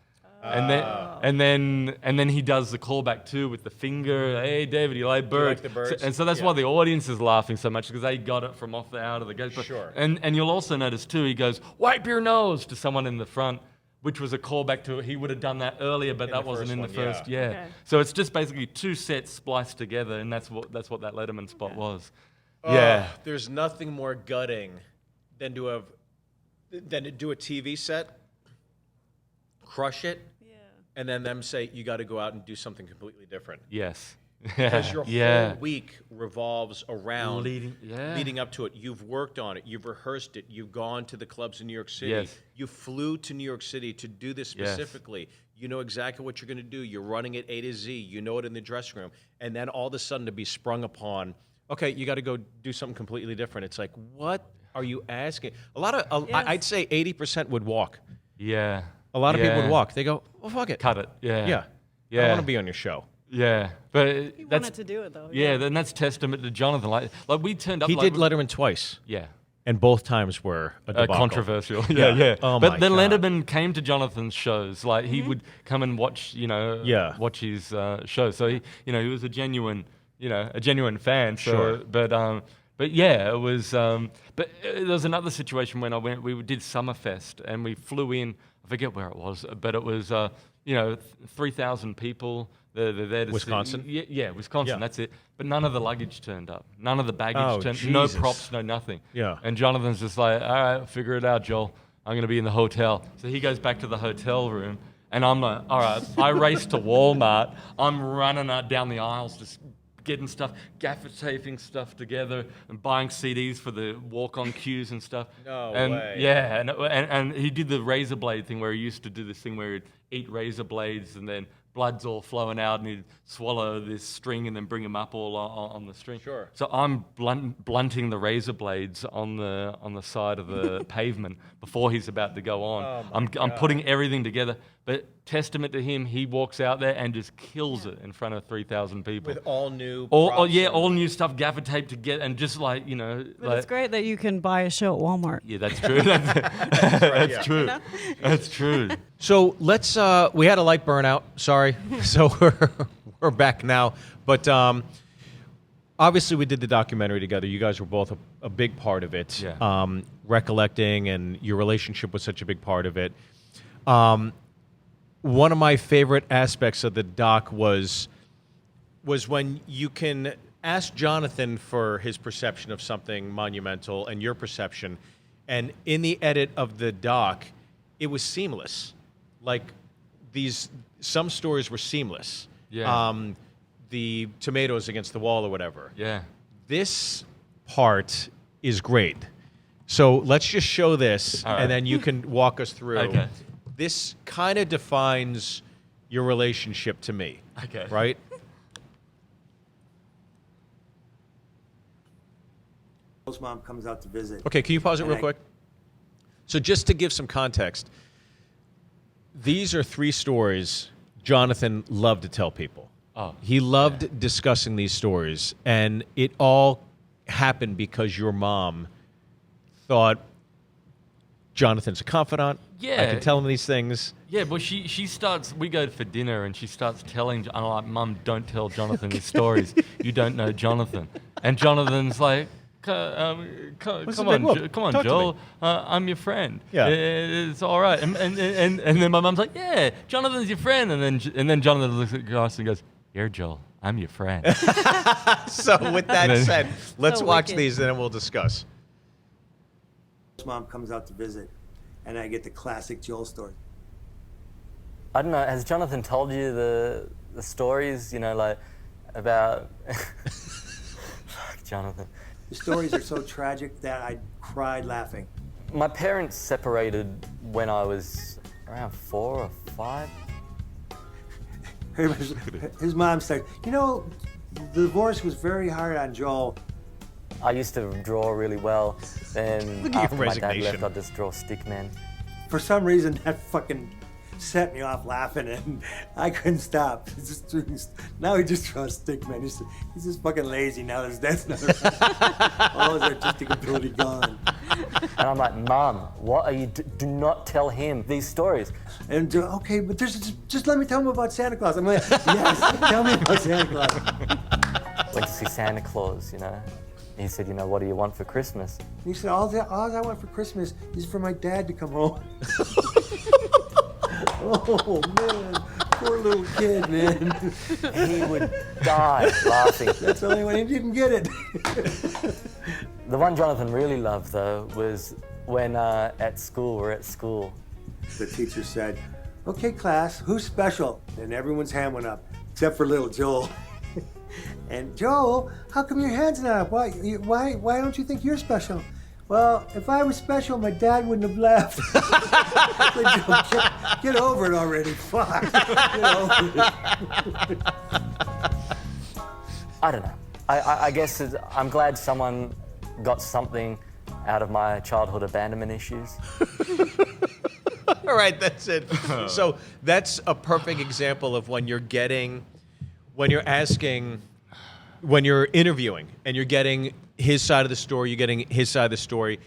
And then he does the callback too with the finger. Hey, David, you like birds? the birds? And so that's why the audience is laughing so much, because they got it from out of the gate. Sure. And you'll also notice too, he goes, "Wipe your nose" to someone in the front, which was a callback to, he would have done that earlier, but that wasn't in the first. Yeah. Okay. So it's just basically two sets spliced together, and that's what that Letterman spot was. There's nothing more gutting than to do a TV set, crush it, and then them say you got to go out and do something completely different. Yes. Because your whole week revolves around leading up to it. You've worked on it. You've rehearsed it. You've gone to the clubs in New York City. Yes. You flew to New York City to do this specifically. You know exactly what you're going to do. You're running it A to Z. You know it in the dressing room. And then all of a sudden to be sprung upon, okay, you got to go do something completely different. It's like, what are you asking? I'd say 80% would walk. Yeah. A lot of people would walk. They go, well, fuck it. Cut it. Yeah. Yeah. I don't want to be on your show. Yeah, but He that's wanted to do it though. yeah. Then that's testament to Jonathan. Like we turned up. He like, did Letterman twice. Yeah. And both times were a debacle. Controversial. Yeah. Yeah. Oh but my then God. Letterman came to Jonathan's shows. Like he would come and watch, watch his show. So he was a genuine fan. So, Sure. but yeah, it was. But there was another situation when we did Summerfest and we flew in. I forget where it was, but it was 3,000 people. They're there to Wisconsin? see. Yeah, Wisconsin. Yeah. That's it. But none of the luggage turned up. None of the baggage Oh, turned. No Jesus. props. No nothing. Yeah. And Jonathan's just like, all right, figure it out, Joel. I'm going to be in the hotel. So he goes back to the hotel room, and I'm like, all right. I race to Walmart. I'm running down the aisles, just getting stuff, gaffer taping stuff together, and buying CDs for the walk-on cues and stuff. No and, way. Yeah, and he did the razor blade thing where he used to do this thing where he'd eat razor blades and then blood's all flowing out, and he'd swallow this string and then bring them up all on the string. Sure. So I'm blunting the razor blades on the side of the pavement before he's about to go on. Oh I'm putting everything together. But testament to him, he walks out there and just kills it in front of 3,000 people. With all new all new stuff, gaffer tape to get, and just But it's great that you can buy a show at Walmart. Yeah, that's true. That's true. That's true. So let's. We had a light burnout. Sorry. So we're back now. But obviously, we did the documentary together. You guys were both a big part of it. Yeah. Recollecting, and your relationship was such a big part of it. One of my favorite aspects of the doc was when you can ask Jonathan for his perception of something monumental and your perception, and in the edit of the doc, it was seamless. Like some stories were seamless. Yeah. The tomatoes against the wall or whatever. Yeah. This part is great. So let's just show this, All right. and then you can walk us through. Okay. This kind of defines your relationship to me. Okay. Right? Joel's mom comes out to visit. Okay, can you pause it real quick? So just to give some context, these are 3 stories Jonathan loved to tell people. Oh, He loved discussing these stories, and it all happened because your mom thought Jonathan's a confidant. I Yeah. can tell him these things. Yeah, well, she starts. We go for dinner, and she starts telling. I'm like, Mum, don't tell Jonathan these stories. You don't know Jonathan. And Jonathan's like, come the on, big whoop? come on, Talk to Joel. me." I'm your friend. Yeah. It's all right. And then my mum's like, yeah, Jonathan's your friend. And then Jonathan looks at us and goes, "You're Joel. I'm your friend." So with that said, let's So watch wicked. these, and then we'll discuss. Joel's mom comes out to visit, and I get the classic Joel story. I don't know. Has Jonathan told you the stories? Like about fuck, Jonathan. The stories are so tragic that I cried laughing. My parents separated when I was around 4 or 5. His mom said, the divorce was very hard on Joel. I used to draw really well. Then Look at your after my dad resignation. left, I'd just draw stick men. For some reason, that fucking set me off laughing, and I couldn't stop. Now he just draws stick man. He's just fucking lazy now. His dad's not around. All his artistic ability gone. And I'm like, Mom, what are you? Do not tell him these stories. And okay, but just let me tell him about Santa Claus. I'm like, yes, tell me about Santa Claus. Went to see Santa Claus, He said, what do you want for Christmas? And he said, all I want for Christmas is for my dad to come home. Oh, man. Poor little kid, man. He would die laughing. That's the only one. He didn't get it. The one Jonathan really loved, though, was when we're at school. The teacher said, okay, class, who's special? And everyone's hand went up, except for little Joel. And Joel, how come your hand's not up? Why don't you think you're special? Well, if I was special, my dad wouldn't have left. Get over it already. Fuck. Get over it. I don't know. I guess I'm glad someone got something out of my childhood abandonment issues. All right, that's it. So that's a perfect example of when you're interviewing and you're getting his side of the story, you're getting his side of the story,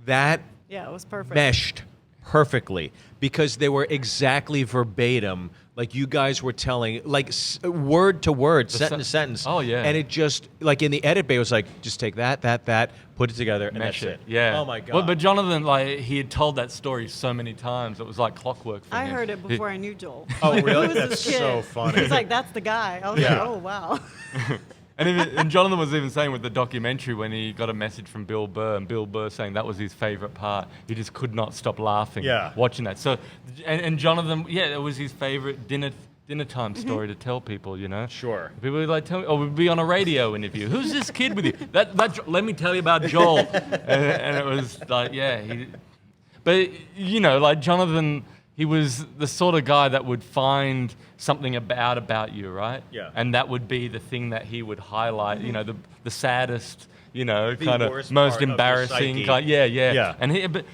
that Yeah, it was perfect. meshed perfectly because they were exactly verbatim, like you guys were telling, like word to word, sentence to sentence. Oh, yeah. And it just, like in the edit bay, it was like, just take that, put it together, and Mesh that's it. it. Yeah. Oh my God. Well, but Jonathan, he had told that story so many times. It was like clockwork for him. I heard it before I knew Joel. Oh, really? Who is That's this kid? so funny. He's like, that's the guy. I was Yeah. like, oh, wow. And Jonathan was even saying with the documentary when he got a message from Bill Burr, and Bill Burr saying that was his favorite part. He just could not stop laughing watching that. So, and Jonathan, it was his favorite dinner time story to tell people, Sure. People would tell me, we'd be on a radio interview. Who's this kid with you? Let me tell you about Joel. and it was like, but Jonathan, he was the sort of guy that would find something about you, right? Yeah. And that would be the thing that he would highlight, the saddest, kind of worst most part of your embarrassing psyche. Yeah. And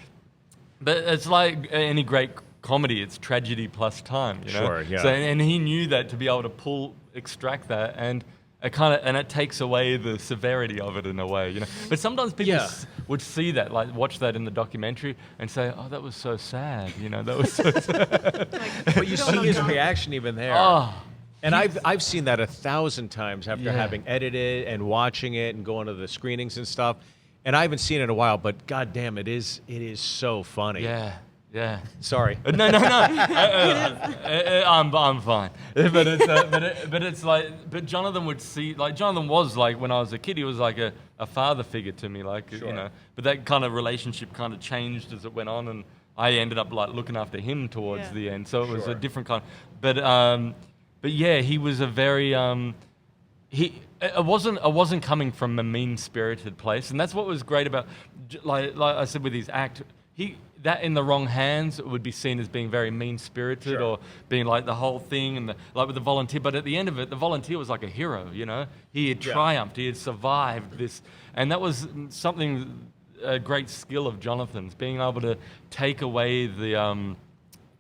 but it's like any great comedy, it's tragedy plus time, Sure, yeah. So and he knew that to be able to extract that and it takes away the severity of it in a way, But sometimes people would see that, watch that in the documentary and say, "Oh, that was so sad," That was so sad. But you see his reaction even there. Oh, And I've seen that 1,000 times after Yeah. having edited and watching it and going to the screenings and stuff. And I haven't seen it in a while, but God damn, it is so funny. yeah. Sorry. No. I'm fine. But Jonathan would see, Jonathan was when I was a kid, he was like a father figure to me, Sure. But that kind of relationship kind of changed as it went on, and I ended up looking after him towards the end. So it was a different kind. But yeah, he was a very It wasn't coming from a mean-spirited place, and that's what was great about, like I said, with his act. That in the wrong hands it would be seen as being very mean-spirited or being the whole thing, and with the volunteer. But at the end of it, the volunteer was like a hero. He had triumphed, he had survived this, and that was a great skill of Jonathan's, being able to take away the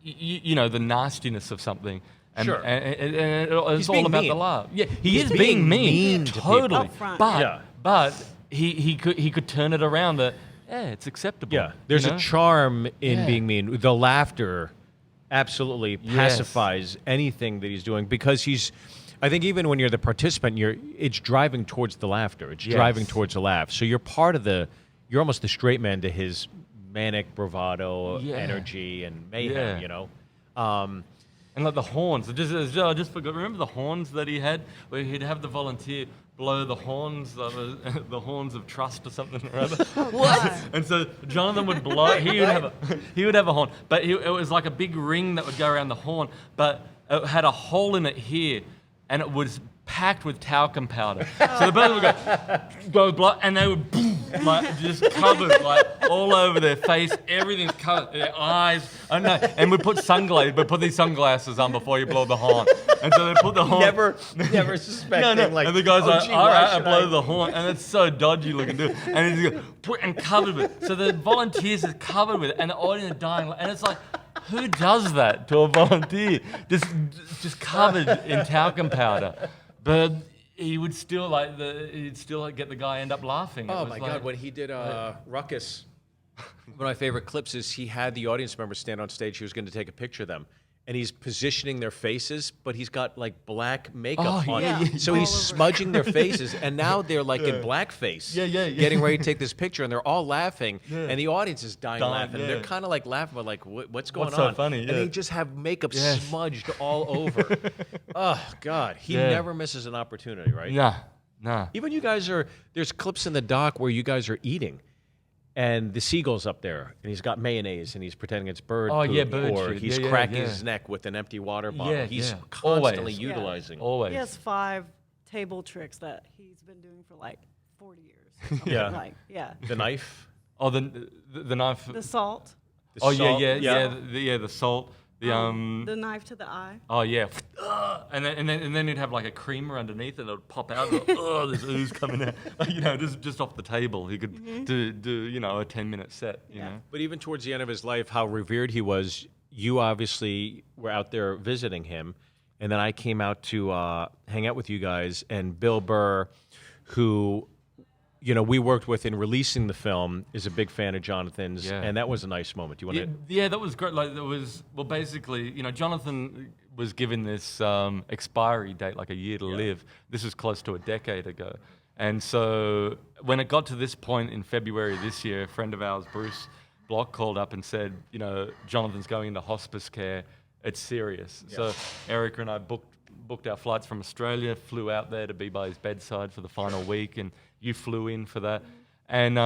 the nastiness of something. And, Sure. and it's all being about mean. the love. Yeah, He's is being mean to people. totally. Upfront. But he could turn it around. It's acceptable. Yeah, there's a charm in being mean. The laughter absolutely pacifies anything that he's doing because I think even when you're the participant, it's driving towards the laughter. It's driving towards the laugh. So you're you're almost the straight man to his manic bravado, energy, and mayhem. And the horns. I just forgot. Remember the horns that he had, where he'd have the volunteer blow the horns, the horns of trust or something or other. What? And so Jonathan would blow. He would have a horn, but it was like a big ring that would go around the horn, but it had a hole in it here, and it was packed with talcum powder. So the person would go blow, and they would boom, just covered all over their face. Everything's covered, their eyes. I don't know. And we put these sunglasses on before you blow the horn. And so they put the horn. Never suspecting. No. And the guy's all right, I blow the horn, and it's so dodgy looking, dude. And he's covered with it. So the volunteers are covered with it, and the audience are dying, and it's like, who does that to a volunteer? Just covered in talcum powder. But he would still get the guy end up laughing. Oh my God! When he did Ruckus, one of my favorite clips is he had the audience members stand on stage. He was going to take a picture of them, and he's positioning their faces, but he's got like black makeup on. yeah. So he's smudging their faces, and now they're like in blackface, getting ready to take this picture, and they're all laughing, and the audience is dying laughing. yeah. They're kind of like laughing, but like, what's going What's on? so funny? And Yeah. they just have makeup smudged all over. Oh God, he never misses an opportunity, right? Nah. Even you guys there's clips in the doc where you guys are eating, and the seagull's up there, and he's got mayonnaise, and he's pretending it's bird Oh, poop, yeah, bird or shit. he's Yeah, cracking yeah. his neck with an empty water bottle. Yeah, He's yeah. constantly Always. utilizing. Always. He has 5 table tricks that he's been doing for like 40 years. Yeah. Like, yeah. The knife, Oh, the knife. The salt, the Oh salt. yeah, the salt. the knife to the eye. Oh yeah, and then you'd have like a creamer underneath it that would pop out. And oh, there's ooze coming out. Just off the table. He could do a 10-minute set. You know. But even towards the end of his life, how revered he was. You obviously were out there visiting him, and then I came out to hang out with you guys. And Bill Burr, who, we worked with in releasing the film, is a big fan of Jonathan's, and that was a nice moment. Do you want to? Yeah, that was great. Like basically, Jonathan was given this expiry date, like a year to live. This was close to a decade ago, and so when it got to this point in February this year, a friend of ours, Bruce Block, called up and said, Jonathan's going into hospice care. It's serious. Yeah. So Erica and I booked our flights from Australia, flew out there to be by his bedside for the final week, and you flew in for that. And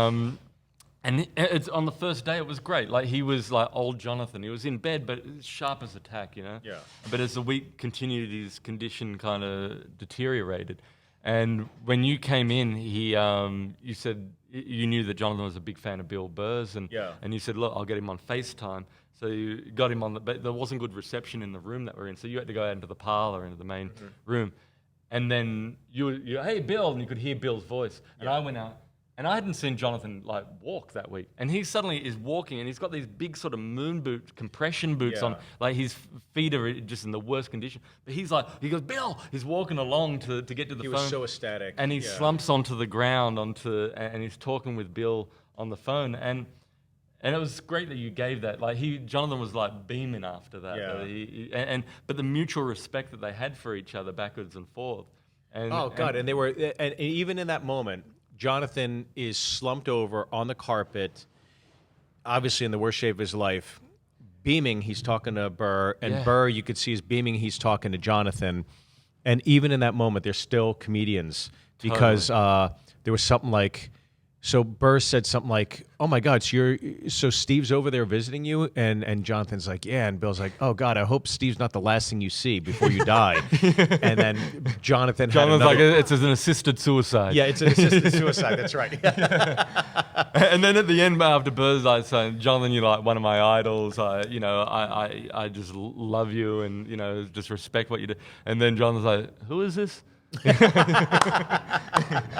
it's on the first day, it was great. Like, he was like old Jonathan. He was in bed, but sharp as a tack, Yeah. But as the week continued, his condition kind of deteriorated. And when you came in, you said you knew that Jonathan was a big fan of Bill Burr's, and you said, look, I'll get him on FaceTime. So you got him but there wasn't good reception in the room that we're in, so you had to go out into the parlor, into the main room. And then you hey, Bill, and you could hear Bill's voice. And I went out, and I hadn't seen Jonathan walk that week. And he suddenly is walking, and he's got these big sort of moon boot, compression boots on. Like, his feet are just in the worst condition. But he goes, Bill! He's walking along to get to the phone. He was so ecstatic. And he slumps onto the ground, and he's talking with Bill on the phone. And it was great that you gave that. Like, Jonathan was like beaming after that. Yeah. But the mutual respect that they had for each other backwards and forth. And they were, and even in that moment, Jonathan is slumped over on the carpet, obviously in the worst shape of his life, beaming. He's talking to Burr, and Burr, you could see, is beaming. He's talking to Jonathan, and even in that moment, they're still comedians because there was something like. So Burr said something like, "Oh my God, so Steve's over there visiting you?" And Jonathan's like, "Yeah." And Bill's like, "Oh God, I hope Steve's not the last thing you see before you die." And then Jonathan's like, "It's an assisted suicide." Yeah, it's an assisted suicide. That's right. And then at the end, after Burr's like saying, "Jonathan, you're like one of my idols. I just love you, and just respect what you do." And then Jonathan's like, "Who is this?"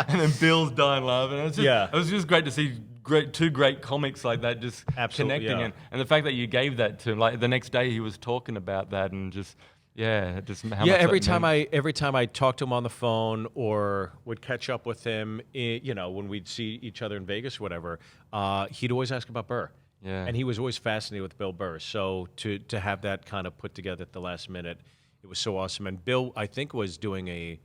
And then Bill's dying laughing. It was just great to see two great comics like that just connecting, and the fact that you gave that to him. Like, the next day he was talking about that, and just how much every that meant. every time I talked to him on the phone or would catch up with him, when we'd see each other in Vegas or whatever, he'd always ask about Burr. Yeah. And he was always fascinated with Bill Burr. So to have that kind of put together at the last minute, it was so awesome. And Bill, I think, was doing a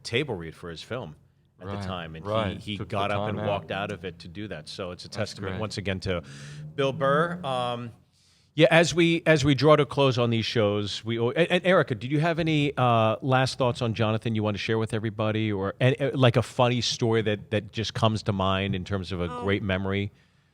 table read for his film at the time, and he got up and walked out of it to do that. So it's a testament once again to Bill Burr. As we draw to a close on these shows, and Erica, did you have any last thoughts on Jonathan you want to share with everybody, or like a funny story that just comes to mind in terms of a great memory?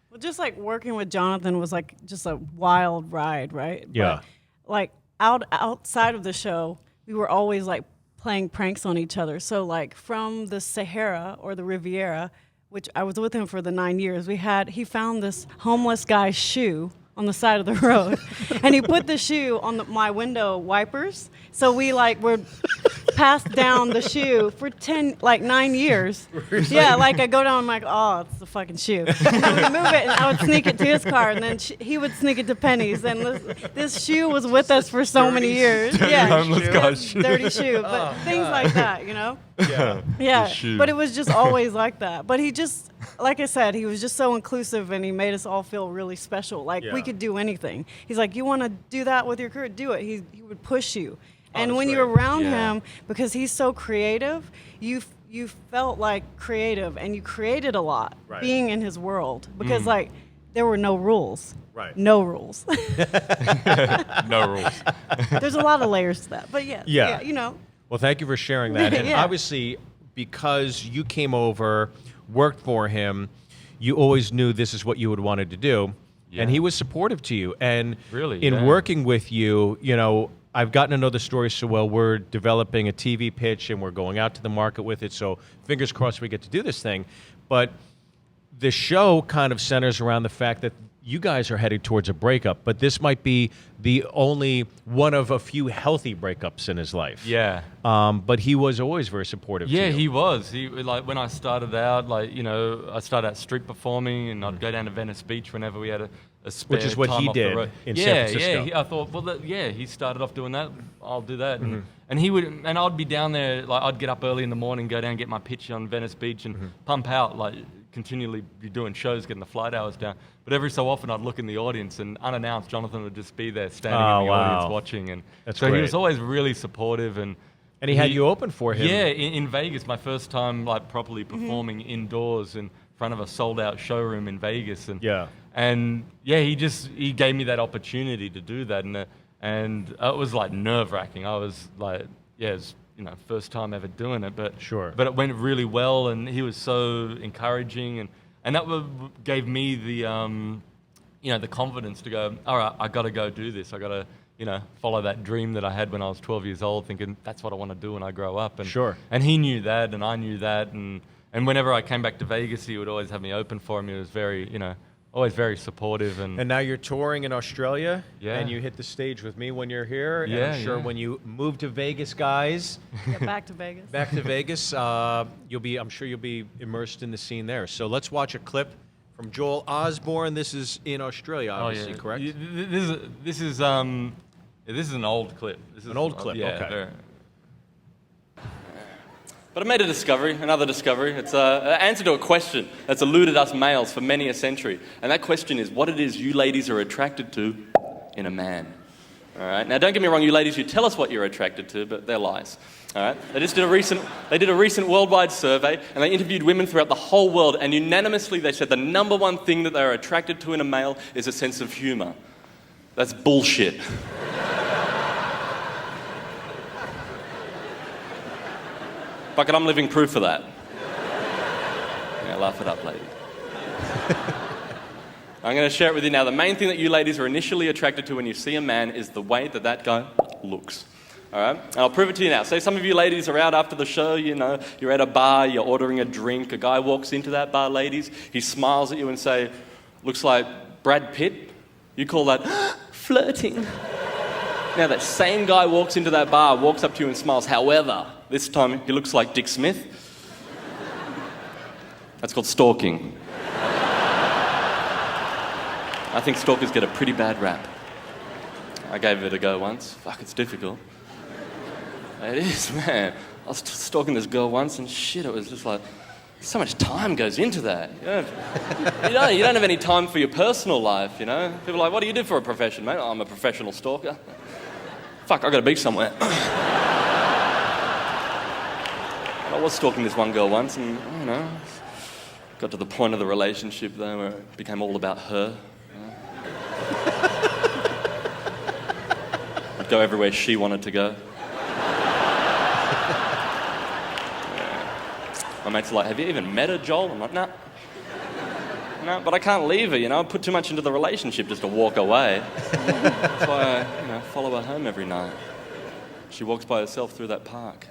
Well, just like working with Jonathan was like just a wild ride, right? Yeah. But, like, outside of the show, we were always like playing pranks on each other. So like from the Sahara or the Riviera, which I was with him for the 9 years, he found this homeless guy's shoe on the side of the road, and he put the shoe on my window wipers. So we were passed down the shoe for 9 years. Yeah, like I go down, I'm like, oh, it's the fucking shoe. And then we move it, and I would sneak it to his car, and then he would sneak it to Penny's. And this shoe was with us for so many years. Yeah, homeless guy's shoe. dirty shoe, but things like that, you know. Yeah, but it was just always like that. But he just, like I said, he was just so inclusive, and he made us all feel really special. Like we could do anything. He's like, you want to do that with your career? Do it. He would push you. And when you're around him, because he's so creative, you felt like creative, and you created a lot being in his world, because like there were no rules. Right. No rules. No rules. There's a lot of layers to that, but yeah, you know. Well, thank you for sharing that. And Yeah. obviously, because you came over, worked for him, you always knew this is what you would wanted to do, and he was supportive to you. And Really, in working with you, you know, I've gotten to know the story so well. We're developing a TV pitch, and we're going out to the market with it. So fingers crossed we get to do this thing. But the show kind of centers around the fact that you guys are headed towards a breakup, but this might be the only one of a few healthy breakups in his life. Yeah. But he was always very supportive to you. Yeah, he was. He, like, when I started out, like, you know, I started out street performing, and I'd go down to Venice Beach whenever we had a spare Which is what time he off the did road. in San Francisco. I thought, well, he started off doing that. I'll do that. And he would, and I'd be down there, like, I'd get up early in the morning, go down and get my pitch on Venice Beach and pump out, like, continually be doing shows, getting the flight hours down. But every so often I'd look in the audience, and unannounced, Jonathan would just be there standing in the audience watching. And That's so great. he was always really supportive. And he had you open for him. Yeah, in Vegas, my first time like properly performing indoors in front of a sold-out showroom in Vegas. And he gave me that opportunity to do that, and it was like nerve-wracking. I was like, it was, you know, first time ever doing it, but but it went really well, and he was so encouraging, and that gave me the you know, the confidence to go, all right, I got to go do this. I got to, you know, follow that dream that I had when I was 12 years old, thinking that's what I want to do when I grow up. And and he knew that, and I knew that, and whenever I came back to Vegas, he would always have me open for him. He was very, you know, always very supportive. And now you're touring in Australia, Yeah. and you hit the stage with me when you're here. And Yeah, I'm sure yeah. when you move to Vegas, guys, Back to Vegas. back to Vegas, I'm sure you'll be immersed in the scene there. So let's watch a clip from Joel Ozborn. This is in Australia, obviously, correct? This is an old clip. This is An old clip, yeah, okay. But I made another discovery. It's an answer to a question that's eluded us males for many a century. And that question is what it is you ladies are attracted to in a man. All right. Now, don't get me wrong, you ladies, you tell us what you're attracted to, but they're lies. All right. They did a recent worldwide survey, and they interviewed women throughout the whole world, and unanimously they said the number one thing that they're attracted to in a male is a sense of humor. That's bullshit. Bucket, I'm living proof of that. Yeah, laugh it up, lady. I'm going to share it with you now. The main thing that you ladies are initially attracted to when you see a man is the way that guy looks. All right? And I'll prove it to you now. Say some of you ladies are out after the show, you know, you're at a bar, you're ordering a drink, a guy walks into that bar, ladies, he smiles at you and say, looks like Brad Pitt. You call that flirting. Now that same guy walks into that bar, walks up to you and smiles. However, this time he looks like Dick Smith. That's called stalking. I think stalkers get a pretty bad rap. I gave it a go once. Fuck, it's difficult. It is, man. I was stalking this girl once, and shit, it was just like, so much time goes into that. You don't have any time for your personal life, you know? People are like, what do you do for a profession, mate? Oh, I'm a professional stalker. Fuck, I gotta be somewhere. I was stalking this one girl once, and, you know, got to the point of the relationship, though, where it became all about her. I'd go everywhere she wanted to go. My mates are like, have you even met her, Joel? I'm like, nah. No, but I can't leave her, you know. I put too much into the relationship just to walk away. That's why I, you know, follow her home every night. She walks by herself through that park.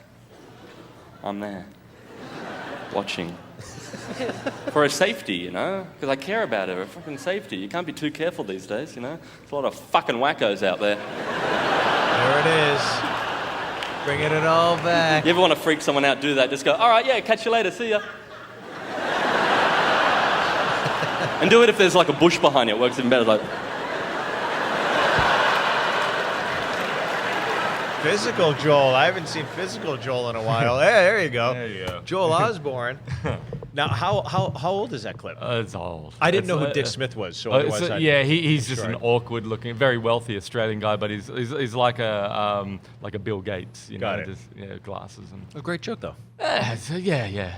I'm there, watching. For her safety, you know, because I care about her fucking safety. You can't be too careful these days, you know. There's a lot of fucking wackos out there. There it is. Bringing it all back. You ever want to freak someone out, do that. Just go, all right, yeah, catch you later, see ya. And do it if there's like a bush behind you. It works even better. Like, Physical Joel. I haven't seen Physical Joel in a while. Hey, there you go. There you go. Joel Ozborn. Now, how old is that clip? It's old. I didn't know who Dick Smith was, so otherwise he's just an awkward-looking, very wealthy Australian guy, but he's like a Bill Gates, Got know, it. just glasses and. A great joke, though. Yeah.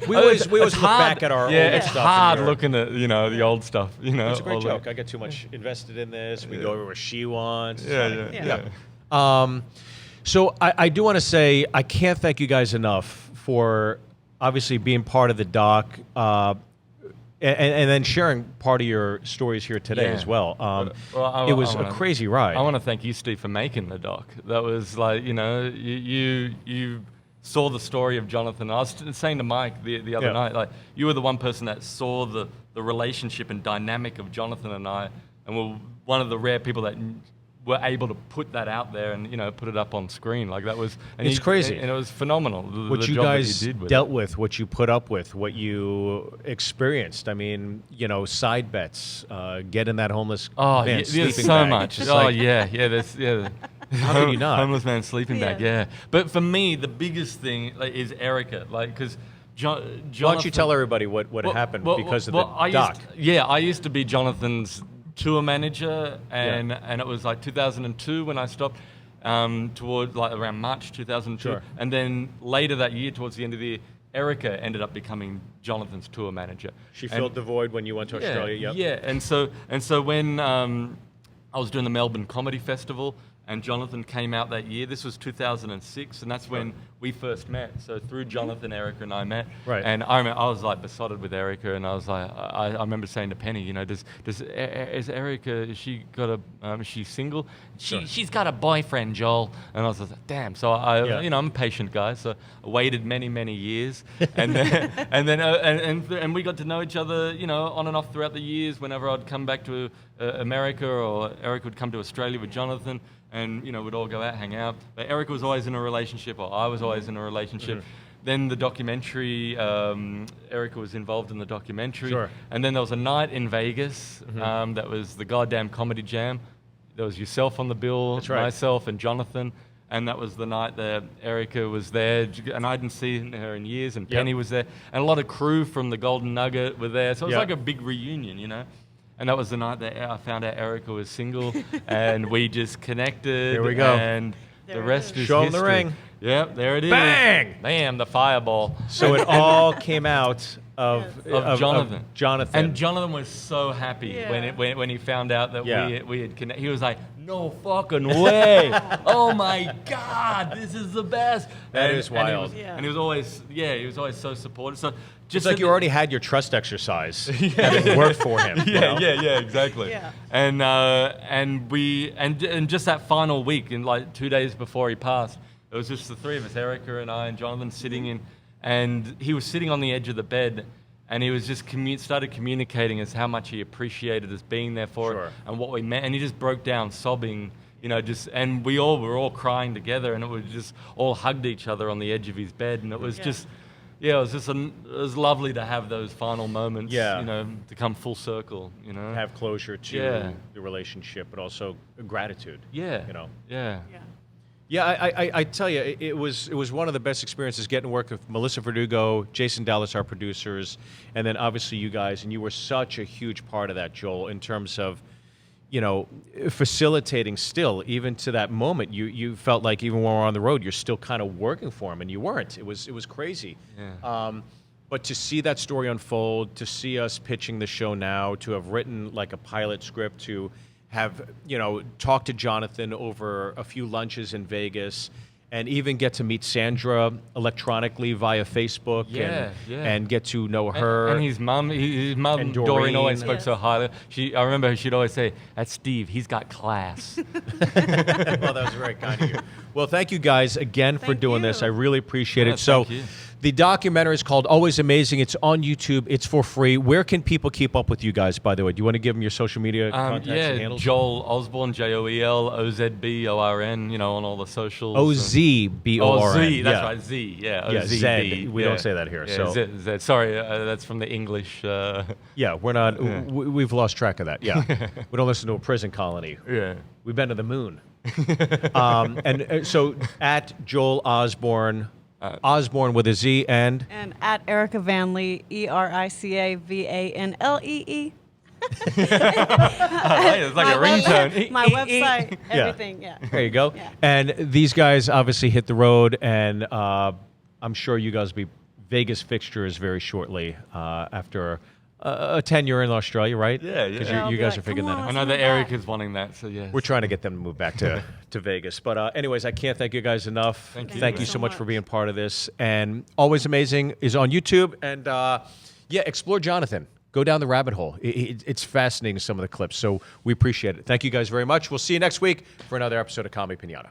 We always look back at our older it's stuff. It's hard looking at the old stuff. It's a great joke. I get too much invested in this. We go over where she wants. Yeah. So I do want to say I can't thank you guys enough for obviously being part of the doc and then sharing part of your stories here today as well. It was a crazy ride. I want to thank you, Steve, for making the doc. That was like, you saw the story of Jonathan. I was saying to Mike the other night, like, you were the one person that saw the relationship and dynamic of Jonathan and I, and were one of the rare people that were able to put that out there and put it up on screen. Like, that was it's crazy, and it was phenomenal. What the you job guys that you did with dealt with, what you put up with, what you experienced. I mean, side bets, getting that homeless man there's sleeping so bag. much. It's There's how can you not? Homeless man sleeping bag, yeah. But for me, the biggest thing is Erica, because. Why don't you tell everybody what happened because of the doc? I used to be Jonathan's tour manager, and it was like 2002 when I stopped, toward like around March 2002, Sure. and then later that year, towards the end of the year, Erica ended up becoming Jonathan's tour manager. She filled the void when you went to Australia. Yeah, and so when I was doing the Melbourne Comedy Festival, and Jonathan came out that year. This was 2006, and that's when we first met. So through Jonathan, Erica and I met. Right. And I remember I was like besotted with Erica, and I was like, I remember saying to Penny, is Erica? Is she got a? Is she single? She's got a boyfriend, Joel. And I was like, damn. So I'm a patient guy, so I waited many years, and then and we got to know each other, on and off throughout the years. Whenever I'd come back to America, or Erica would come to Australia with Jonathan. And, we'd all go out, hang out. But Erica was always in a relationship, or I was always in a relationship. Mm-hmm. Then the documentary, Erica was involved in the documentary. Sure. And then there was a night in Vegas that was the goddamn Comedy Jam. There was yourself on the bill, That's right. myself and Jonathan. And that was the night that Erica was there. And I hadn't seen her in years, and Penny was there. And a lot of crew from the Golden Nugget were there. So it was like a big reunion, And that was the night that I found out Erica was single, and we just connected. Here we go. And the rest is Show 'em history. the ring. Yep, there it is. Bang! Bam, the fireball. So it all came out of Jonathan. Jonathan. And Jonathan was so happy when he found out that we had connected. He was like, no fucking way. Oh my God, this is the best. That is wild. And he was always so supportive. So just like you already had your trust exercise having worked for him. Yeah, exactly. Yeah. And just that final week, in like 2 days before he passed, it was just the three of us, Erica and I and Jonathan, sitting in, and he was sitting on the edge of the bed, and he was just started communicating as how much he appreciated us being there for it and what we meant, and he just broke down sobbing, and we were all crying together, and it was just all hugged each other on the edge of his bed, and it was just. Yeah, it was lovely to have those final moments, to come full circle, Have closure to the relationship, but also gratitude. Yeah. Yeah, I tell you, it was one of the best experiences getting to work with Melissa Verdugo, Jason Dallas, our producers, and then obviously you guys, and you were such a huge part of that, Joel, in terms of, facilitating still, even to that moment, you felt like even when we're on the road, you're still kind of working for him, and you weren't. It was crazy. Yeah. But to see that story unfold, to see us pitching the show now, to have written like a pilot script, to have, talked to Jonathan over a few lunches in Vegas, and even get to meet Sandra electronically via Facebook and get to know her. And his mum, Doreen always spoke so highly. I remember she'd always say, that's Steve, he's got class. Well, that was very kind of you. Well, thank you guys again for doing this. I really appreciate it. Thank you. The documentary is called Always Amazing. It's on YouTube. It's for free. Where can people keep up with you guys, by the way? Do you want to give them your social media contacts and handles? Joel Ozborn, Joel Ozborn, on all the socials. Ozborn. Z, that's right, Z, yeah. Yeah, OZB, Zed. We don't say that here. Yeah, so. Zed. Sorry, that's from the English. Yeah, we're not. We've lost track of that. Yeah, we don't listen to a prison colony. Yeah, we've been to the moon. So at Joel Ozborn, Ozborn with a Z, and at Erica Vanlee, ERICAVANLEE. It's like a ringtone. My website, everything. Yeah. There you go. Yeah. And these guys obviously hit the road, and I'm sure you guys will be Vegas fixtures very shortly after a tenure in Australia, right? Yeah. Because Yeah, you guys like, are figuring that "Come out. on, I know that Let's move Eric back. is wanting that, so yeah. We're trying to get them to move back to Vegas. But anyways, I can't thank you guys enough. Thank you. Thank you so much for being part of this. And Always Amazing is on YouTube. And explore Johnathan. Go down the rabbit hole. It's fascinating, some of the clips. So we appreciate it. Thank you guys very much. We'll see you next week for another episode of Comedy Pinata.